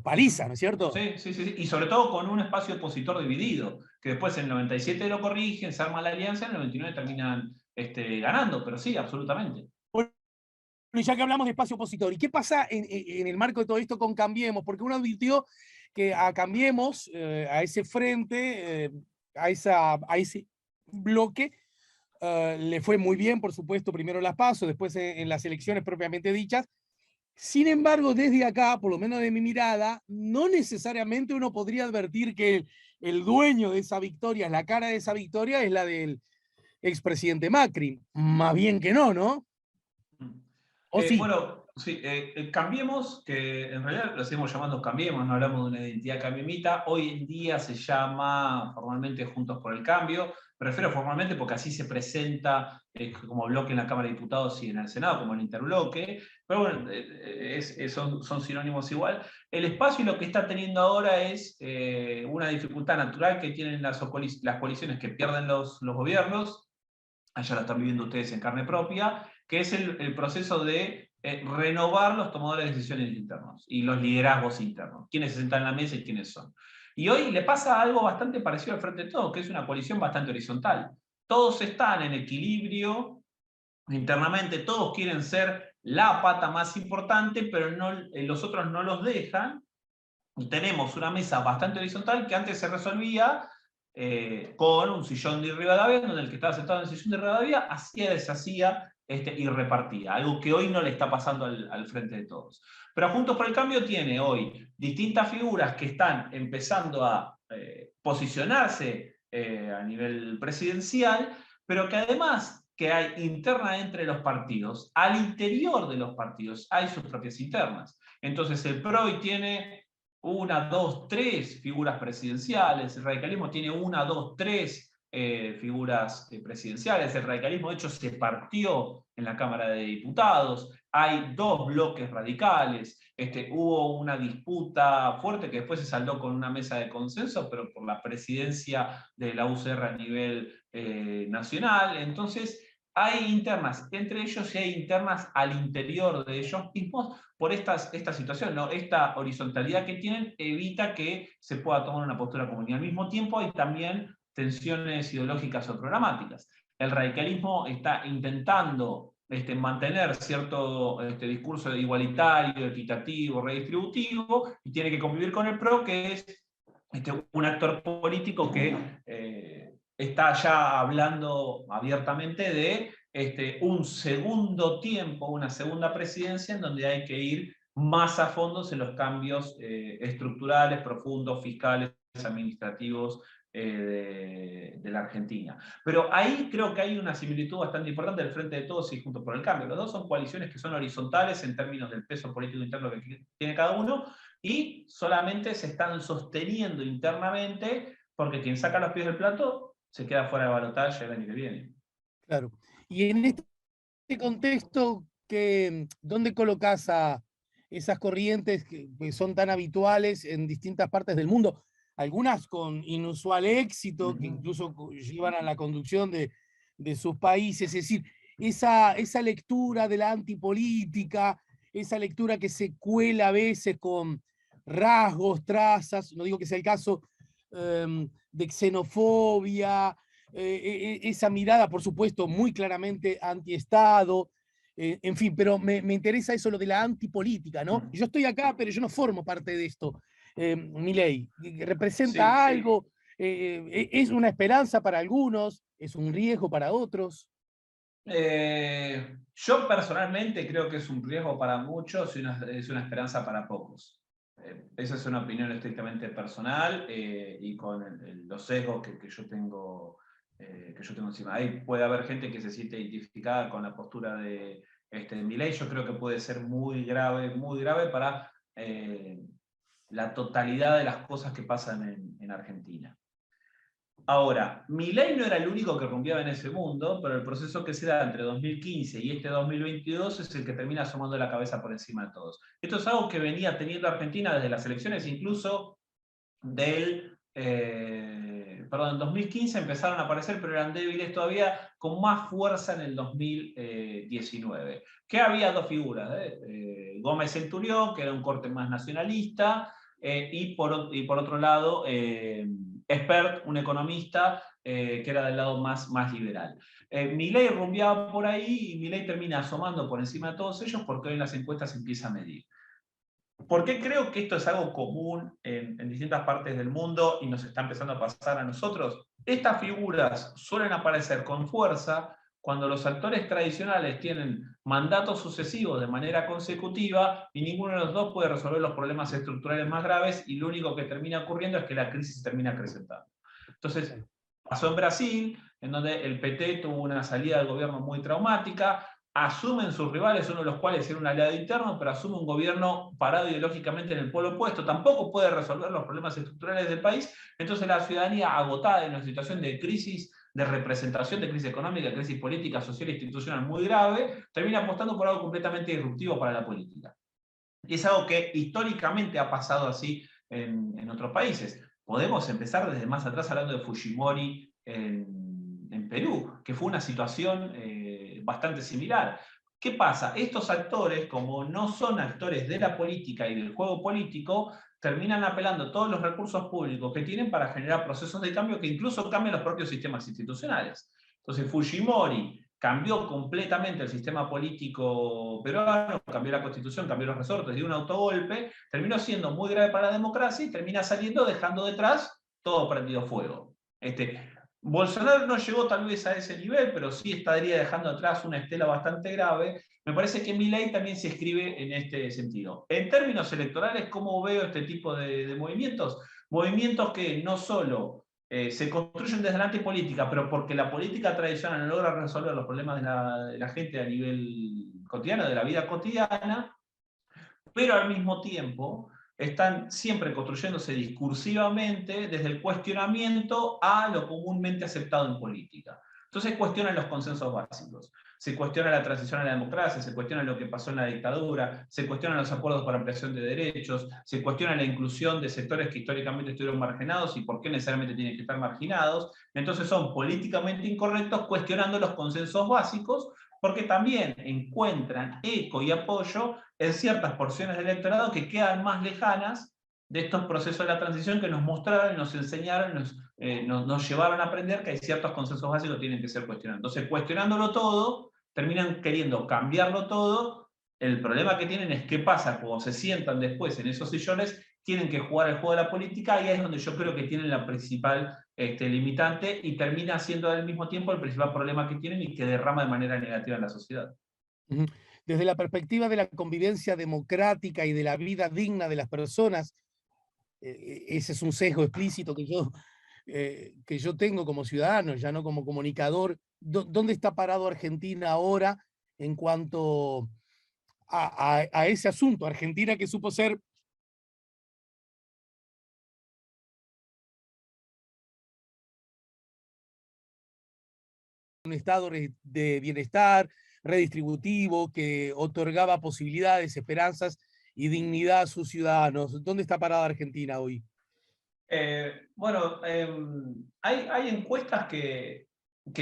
paliza, ¿no es cierto? Sí, sí, sí, sí, y sobre todo con un espacio opositor dividido, que después en el 97 lo corrigen, se arma la alianza, en el 99 terminan ganando, pero sí, absolutamente. Pero ya que hablamos de espacio opositor, ¿y qué pasa en el marco de todo esto con Cambiemos? Porque uno advirtió que a Cambiemos, a ese frente, a ese bloque, le fue muy bien, por supuesto, primero las PASO, después en las elecciones propiamente dichas. Sin embargo, desde acá, por lo menos de mi mirada, no necesariamente uno podría advertir que el dueño de esa victoria, la cara de esa victoria, es la del expresidente Macri. Más bien que no, ¿no? ¿O sí? Bueno, sí, Cambiemos, que en realidad lo seguimos llamando Cambiemos, no hablamos de una identidad cambiemita, hoy en día se llama formalmente Juntos por el Cambio, prefiero formalmente porque así se presenta como bloque en la Cámara de Diputados y en el Senado, como el interbloque, pero bueno, son sinónimos igual. El espacio lo que está teniendo ahora es una dificultad natural que tienen las coaliciones que pierden los gobiernos, allá lo están viviendo ustedes en carne propia, que es el proceso de renovar los tomadores de decisiones internos y los liderazgos internos, quiénes se sientan en la mesa y quiénes son. Y hoy le pasa algo bastante parecido al Frente de Todos, que es una coalición bastante horizontal. Todos están en equilibrio internamente, todos quieren ser la pata más importante, pero no, los otros no los dejan. Y tenemos una mesa bastante horizontal que antes se resolvía con un sillón de Rivadavia, donde el que estaba sentado en el sillón de Rivadavia hacía, deshacía y repartía, algo que hoy no le está pasando al Frente de Todos. Pero Juntos por el Cambio tiene hoy distintas figuras que están empezando a posicionarse a nivel presidencial, pero que además que hay interna entre los partidos, al interior de los partidos hay sus propias internas. Entonces el PROY tiene una, dos, tres figuras presidenciales, el radicalismo tiene una, dos, tres figuras presidenciales, el radicalismo de hecho se partió en la Cámara de Diputados, hay dos bloques radicales, hubo una disputa fuerte que después se saldó con una mesa de consenso, pero por la presidencia de la UCR a nivel nacional, entonces hay internas entre ellos y hay internas al interior de ellos mismos por esta situación, ¿no? Esta horizontalidad que tienen evita que se pueda tomar una postura común. Y al mismo tiempo hay también tensiones ideológicas o programáticas. El radicalismo está intentando mantener cierto discurso igualitario, equitativo, redistributivo, y tiene que convivir con el PRO, que es un actor político que está ya hablando abiertamente de un segundo tiempo, una segunda presidencia en donde hay que ir más a fondo en los cambios estructurales, profundos, fiscales, administrativos de la Argentina. Pero ahí creo que hay una similitud bastante importante del Frente de Todos y Juntos por el Cambio. Los dos son coaliciones que son horizontales en términos del peso político interno que tiene cada uno y solamente se están sosteniendo internamente porque quien saca los pies del plato se queda fuera de balotaje el año que viene. Claro. Y en este contexto, ¿dónde colocas a esas corrientes que son tan habituales en distintas partes del mundo? Algunas con inusual éxito, que incluso llevan a la conducción de sus países. Es decir, esa lectura de la antipolítica, esa lectura que se cuela a veces con rasgos, trazas, no digo que sea el caso, de xenofobia, esa mirada, por supuesto, muy claramente antiestado, en fin, pero me interesa eso, lo de la antipolítica, ¿no? Yo estoy acá, pero yo no formo parte de esto. Milei, ¿representa Sí, algo? ¿Es una esperanza para algunos? ¿Es un riesgo para otros? Yo personalmente creo que es un riesgo para muchos y es una esperanza para pocos. Esa es una opinión estrictamente personal y con los sesgos que yo tengo encima. Ahí puede haber gente que se siente identificada con la postura de Milei. Yo creo que puede ser muy grave para la totalidad de las cosas que pasan en Argentina. Ahora, Milei no era el único que rumbeaba en ese mundo, pero el proceso que se da entre 2015 y este 2022 es el que termina asomando la cabeza por encima de todos. Esto es algo que venía teniendo Argentina desde las elecciones, incluso en 2015 empezaron a aparecer, pero eran débiles todavía, con más fuerza en el 2019. Que había dos figuras, Gómez Centurión, que era un corte más nacionalista, y por otro lado, Espert, un economista que era del lado más liberal. Milei rumbeaba por ahí y Milei termina asomando por encima de todos ellos porque hoy en las encuestas se empieza a medir. ¿Por qué creo que esto es algo común en distintas partes del mundo y nos está empezando a pasar a nosotros? Estas figuras suelen aparecer con fuerza cuando los actores tradicionales tienen mandatos sucesivos de manera consecutiva y ninguno de los dos puede resolver los problemas estructurales más graves y lo único que termina ocurriendo es que la crisis se termina acrecentando. Entonces, pasó en Brasil, en donde el PT tuvo una salida del gobierno muy traumática, asumen sus rivales, uno de los cuales era un aliado interno, pero asume un gobierno parado ideológicamente en el polo opuesto, tampoco puede resolver los problemas estructurales del país, entonces la ciudadanía agotada en una situación de crisis, de representación, de crisis económica, crisis política, social e institucional muy grave, termina apostando por algo completamente disruptivo para la política. Y es algo que históricamente ha pasado así en otros países. Podemos empezar desde más atrás hablando de Fujimori en Perú, que fue una situación bastante similar. ¿Qué pasa? Estos actores, como no son actores de la política y del juego político, terminan apelando todos los recursos públicos que tienen para generar procesos de cambio que incluso cambian los propios sistemas institucionales. Entonces Fujimori cambió completamente el sistema político peruano, cambió la constitución, cambió los resortes, dio un autogolpe, terminó siendo muy grave para la democracia y termina saliendo dejando detrás todo prendido fuego. Bolsonaro no llegó tal vez a ese nivel, pero sí estaría dejando atrás una estela bastante grave. Me parece que Milei también se escribe en este sentido. En términos electorales, ¿cómo veo este tipo de movimientos? Movimientos que no solo se construyen desde la antipolítica, pero porque la política tradicional no logra resolver los problemas de la gente a nivel cotidiano, de la vida cotidiana, pero al mismo tiempo están siempre construyéndose discursivamente desde el cuestionamiento a lo comúnmente aceptado en política. Entonces cuestionan los consensos básicos, se cuestiona la transición a la democracia, se cuestiona lo que pasó en la dictadura, se cuestionan los acuerdos para ampliación de derechos, se cuestiona la inclusión de sectores que históricamente estuvieron marginados y por qué necesariamente tienen que estar marginados. Entonces son políticamente incorrectos cuestionando los consensos básicos porque también encuentran eco y apoyo en ciertas porciones del electorado que quedan más lejanas de estos procesos de la transición que nos mostraron, nos enseñaron, nos llevaron a aprender que hay ciertos consensos básicos que tienen que ser cuestionados. Entonces, cuestionándolo todo, terminan queriendo cambiarlo todo. El problema que tienen es qué pasa cuando se sientan después en esos sillones, tienen que jugar el juego de la política y ahí es donde yo creo que tienen la principal limitante y termina siendo al mismo tiempo el principal problema que tienen y que derrama de manera negativa en la sociedad. Desde la perspectiva de la convivencia democrática y de la vida digna de las personas, ese es un sesgo explícito que yo tengo como ciudadano, ya no como comunicador. ¿Dónde está parado Argentina ahora en cuanto a ese asunto? Argentina, que supo ser un estado de bienestar redistributivo que otorgaba posibilidades, esperanzas y dignidad a sus ciudadanos. ¿Dónde está parada Argentina hoy? Bueno, hay encuestas que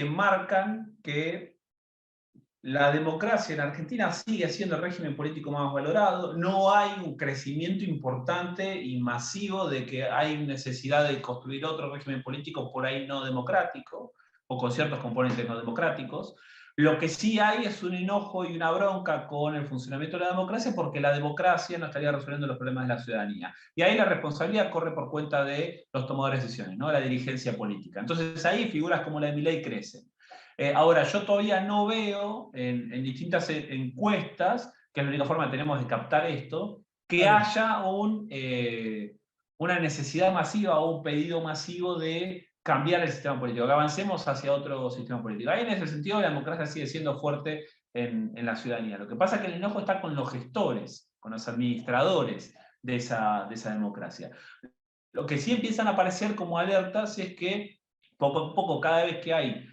marcan que la democracia en Argentina sigue siendo el régimen político más valorado, no hay un crecimiento importante y masivo de que hay necesidad de construir otro régimen político por ahí no democrático, o con ciertos componentes no democráticos. Lo que sí hay es un enojo y una bronca con el funcionamiento de la democracia porque la democracia no estaría resolviendo los problemas de la ciudadanía. Y ahí la responsabilidad corre por cuenta de los tomadores de decisiones, ¿no? La dirigencia política. Entonces ahí figuras como la de Milei crecen. Ahora, yo todavía no veo en distintas encuestas, que es la única forma que tenemos de captar esto, que haya una necesidad masiva o un pedido masivo de cambiar el sistema político, que avancemos hacia otro sistema político. Ahí en ese sentido la democracia sigue siendo fuerte en la ciudadanía. Lo que pasa es que el enojo está con los gestores, con los administradores de esa democracia. Lo que sí empiezan a aparecer como alertas es que poco a poco, cada vez que hay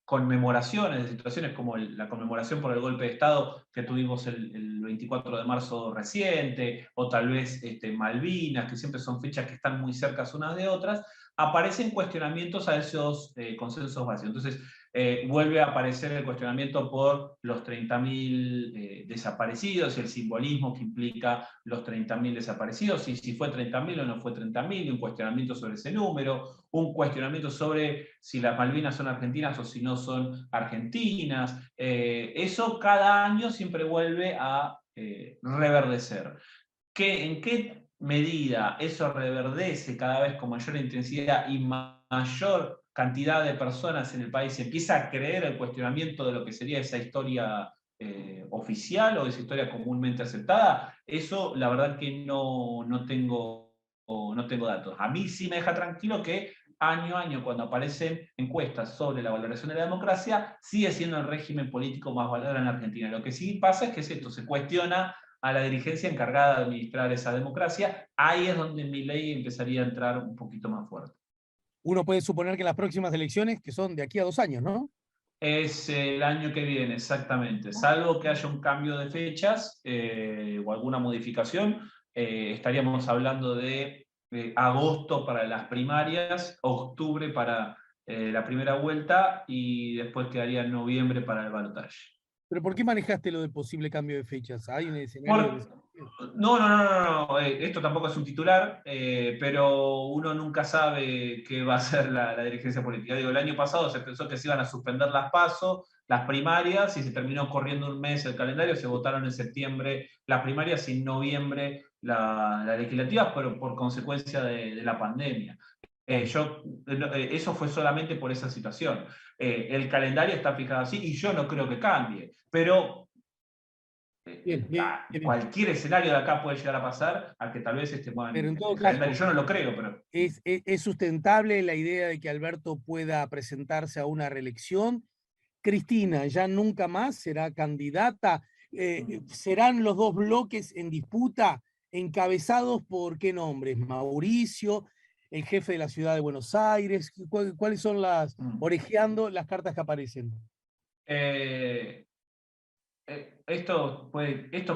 conmemoraciones de situaciones como la conmemoración por el golpe de Estado que tuvimos el 24 de marzo reciente, o tal vez Malvinas, que siempre son fechas que están muy cercas unas de otras, aparecen cuestionamientos a esos consensos básicos. Entonces, vuelve a aparecer el cuestionamiento por los 30.000 desaparecidos, el simbolismo que implica los 30.000 desaparecidos, si fue 30.000 o no fue 30.000, un cuestionamiento sobre ese número, un cuestionamiento sobre si las Malvinas son argentinas o si no son argentinas. Eso cada año siempre vuelve a reverdecer. ¿En qué medida eso reverdece cada vez con mayor intensidad y mayor cantidad de personas en el país empieza a creer el cuestionamiento de lo que sería esa historia oficial o esa historia comúnmente aceptada? Eso la verdad que no tengo datos. A mí sí me deja tranquilo que año a año, cuando aparecen encuestas sobre la valoración de la democracia, sigue siendo el régimen político más valorado en Argentina. Lo que sí pasa es que esto se cuestiona a la dirigencia encargada de administrar esa democracia. Ahí es donde Milei empezaría a entrar un poquito más fuerte. Uno puede suponer que las próximas elecciones, que son de aquí a 2 años, ¿no? Es el año que viene, exactamente. Salvo que haya un cambio de fechas o alguna modificación, estaríamos hablando de agosto para las primarias, octubre para la primera vuelta y después quedaría noviembre para el balotaje. Pero ¿por qué manejaste lo de posible cambio de fechas? ¿Hay un escenario de Por, desafío? no. Esto tampoco es un titular, pero uno nunca sabe qué va a hacer la dirigencia política. Digo, el año pasado se pensó que se iban a suspender las PASO, las primarias, y se terminó corriendo un mes el calendario, se votaron en septiembre las primarias y en noviembre las legislativas, pero por consecuencia de la pandemia. Eso fue solamente por esa situación. El calendario está fijado así y yo no creo que cambie, pero Bien, bien, bien. cualquier escenario de acá puede llegar a pasar, a que tal vez Pero en todo el calendario. caso, Yo no lo creo, pero. ¿es sustentable la idea de que Alberto pueda presentarse a una reelección? Cristina, ¿ya nunca más será candidata? ¿Serán los dos bloques en disputa encabezados por qué nombres? Mauricio, el jefe de la ciudad de Buenos Aires. ¿Cuáles son orejeando las cartas que aparecen? Eh, esto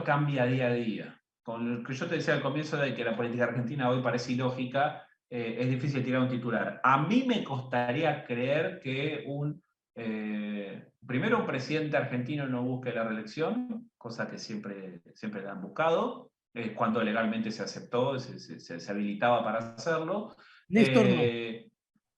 cambia día a día. Con lo que yo te decía al comienzo de que la política argentina hoy parece ilógica, es difícil tirar un titular. A mí me costaría creer que primero un presidente argentino no busque la reelección, cosa que siempre la han buscado, cuando legalmente se aceptó, se habilitaba para hacerlo. Néstor no.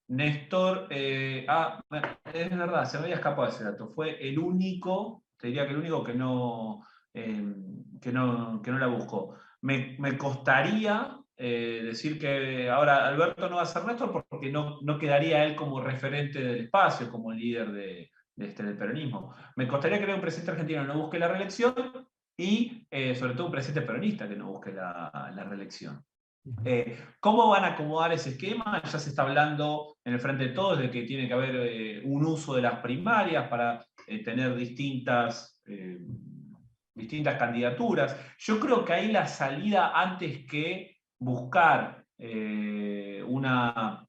Néstor, es verdad, se me había escapado ese dato. Fue el único, te diría que el único que no la buscó. Me costaría decir que ahora Alberto no va a ser Néstor porque no quedaría él como referente del espacio, como líder del peronismo. Me costaría creer un presidente argentino no busque la reelección y sobre todo un presidente peronista que no busque la reelección. ¿Cómo van a acomodar ese esquema? Ya se está hablando en el Frente de Todos de que tiene que haber un uso de las primarias para tener distintas candidaturas. Yo creo que ahí la salida, antes que buscar una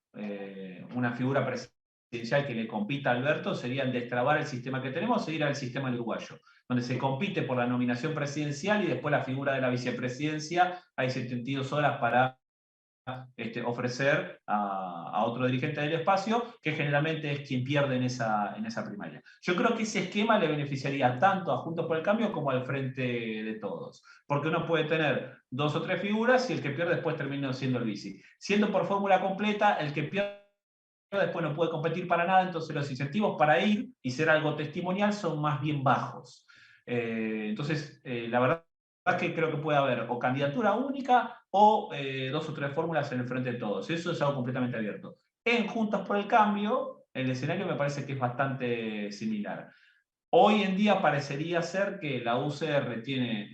figura presidencial que le compita a Alberto, sería destrabar el sistema que tenemos e ir al sistema uruguayo, donde se compite por la nominación presidencial y después la figura de la vicepresidencia. Hay 72 horas para ofrecer a otro dirigente del espacio, que generalmente es quien pierde en esa primaria. Yo creo que ese esquema le beneficiaría tanto a Juntos por el Cambio como al Frente de Todos, porque uno puede tener 2 o 3 figuras y el que pierde después termina siendo el vice. Siendo por fórmula completa, el que pierde después no puede competir para nada, entonces los incentivos para ir y ser algo testimonial son más bien bajos. Entonces, la verdad es que creo que puede haber o candidatura única o 2 o 3 fórmulas en el Frente de Todos. Eso es algo completamente abierto. En Juntos por el Cambio, el escenario me parece que es bastante similar. Hoy en día parecería ser que la UCR tiene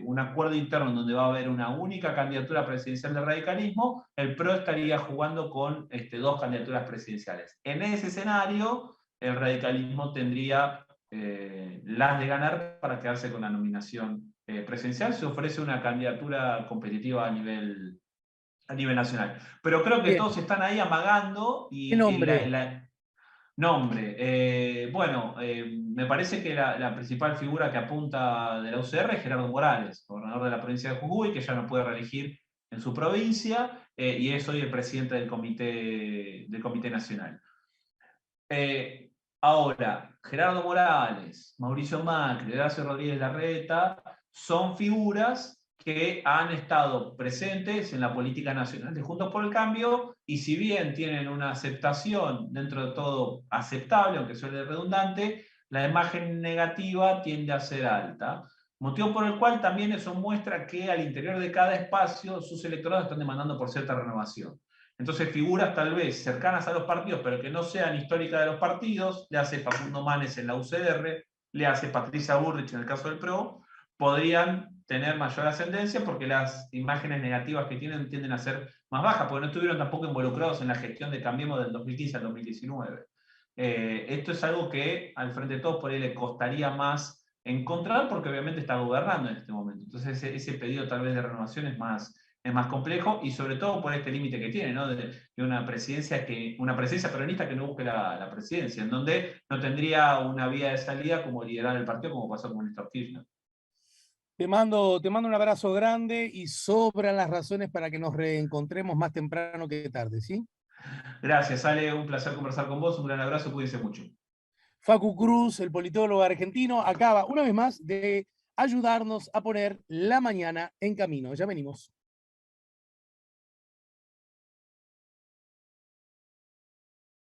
un acuerdo interno donde va a haber una única candidatura presidencial del radicalismo. El PRO estaría jugando con 2 candidaturas presidenciales. En ese escenario, el radicalismo tendría las de ganar para quedarse con la nominación presidencial. Se ofrece una candidatura competitiva a nivel nacional. Pero creo que Bien. todos están ahí amagando ¿Qué y nombre? nombre. Bueno, me parece que la principal figura que apunta de la UCR es Gerardo Morales, gobernador de la provincia de Jujuy, que ya no puede reelegir en su provincia y es hoy el presidente del Comité Nacional. Ahora, Gerardo Morales, Mauricio Macri, Horacio Rodríguez Larreta son figuras que han estado presentes en la política nacional de Juntos por el Cambio y si bien tienen una aceptación dentro de todo aceptable, aunque suene redundante, la imagen negativa tiende a ser alta. Motivo por el cual también eso muestra que al interior de cada espacio sus electorados están demandando por cierta renovación. Entonces, figuras tal vez cercanas a los partidos, pero que no sean históricas de los partidos, le hace Facundo Manes en la UCR, le hace Patricia Bullrich en el caso del PRO, podrían tener mayor ascendencia porque las imágenes negativas que tienen tienden a ser más bajas, porque no estuvieron tampoco involucrados en la gestión de Cambiemos del 2015 al 2019. Esto es algo que al Frente de Todos por ahí le costaría más encontrar porque obviamente está gobernando en este momento. Entonces ese pedido tal vez de renovación es más complejo y sobre todo por este límite que tiene, ¿no? De una presidencia peronista que no busque la presidencia, en donde no tendría una vía de salida como liderar el partido, como pasó con Néstor Kirchner. Te mando un abrazo grande y sobran las razones para que nos reencontremos más temprano que tarde, ¿sí? Gracias, Ale, un placer conversar con vos, un gran abrazo, cuídense mucho. Facu Cruz, el politólogo argentino, acaba una vez más de ayudarnos a poner la mañana en camino. Ya venimos.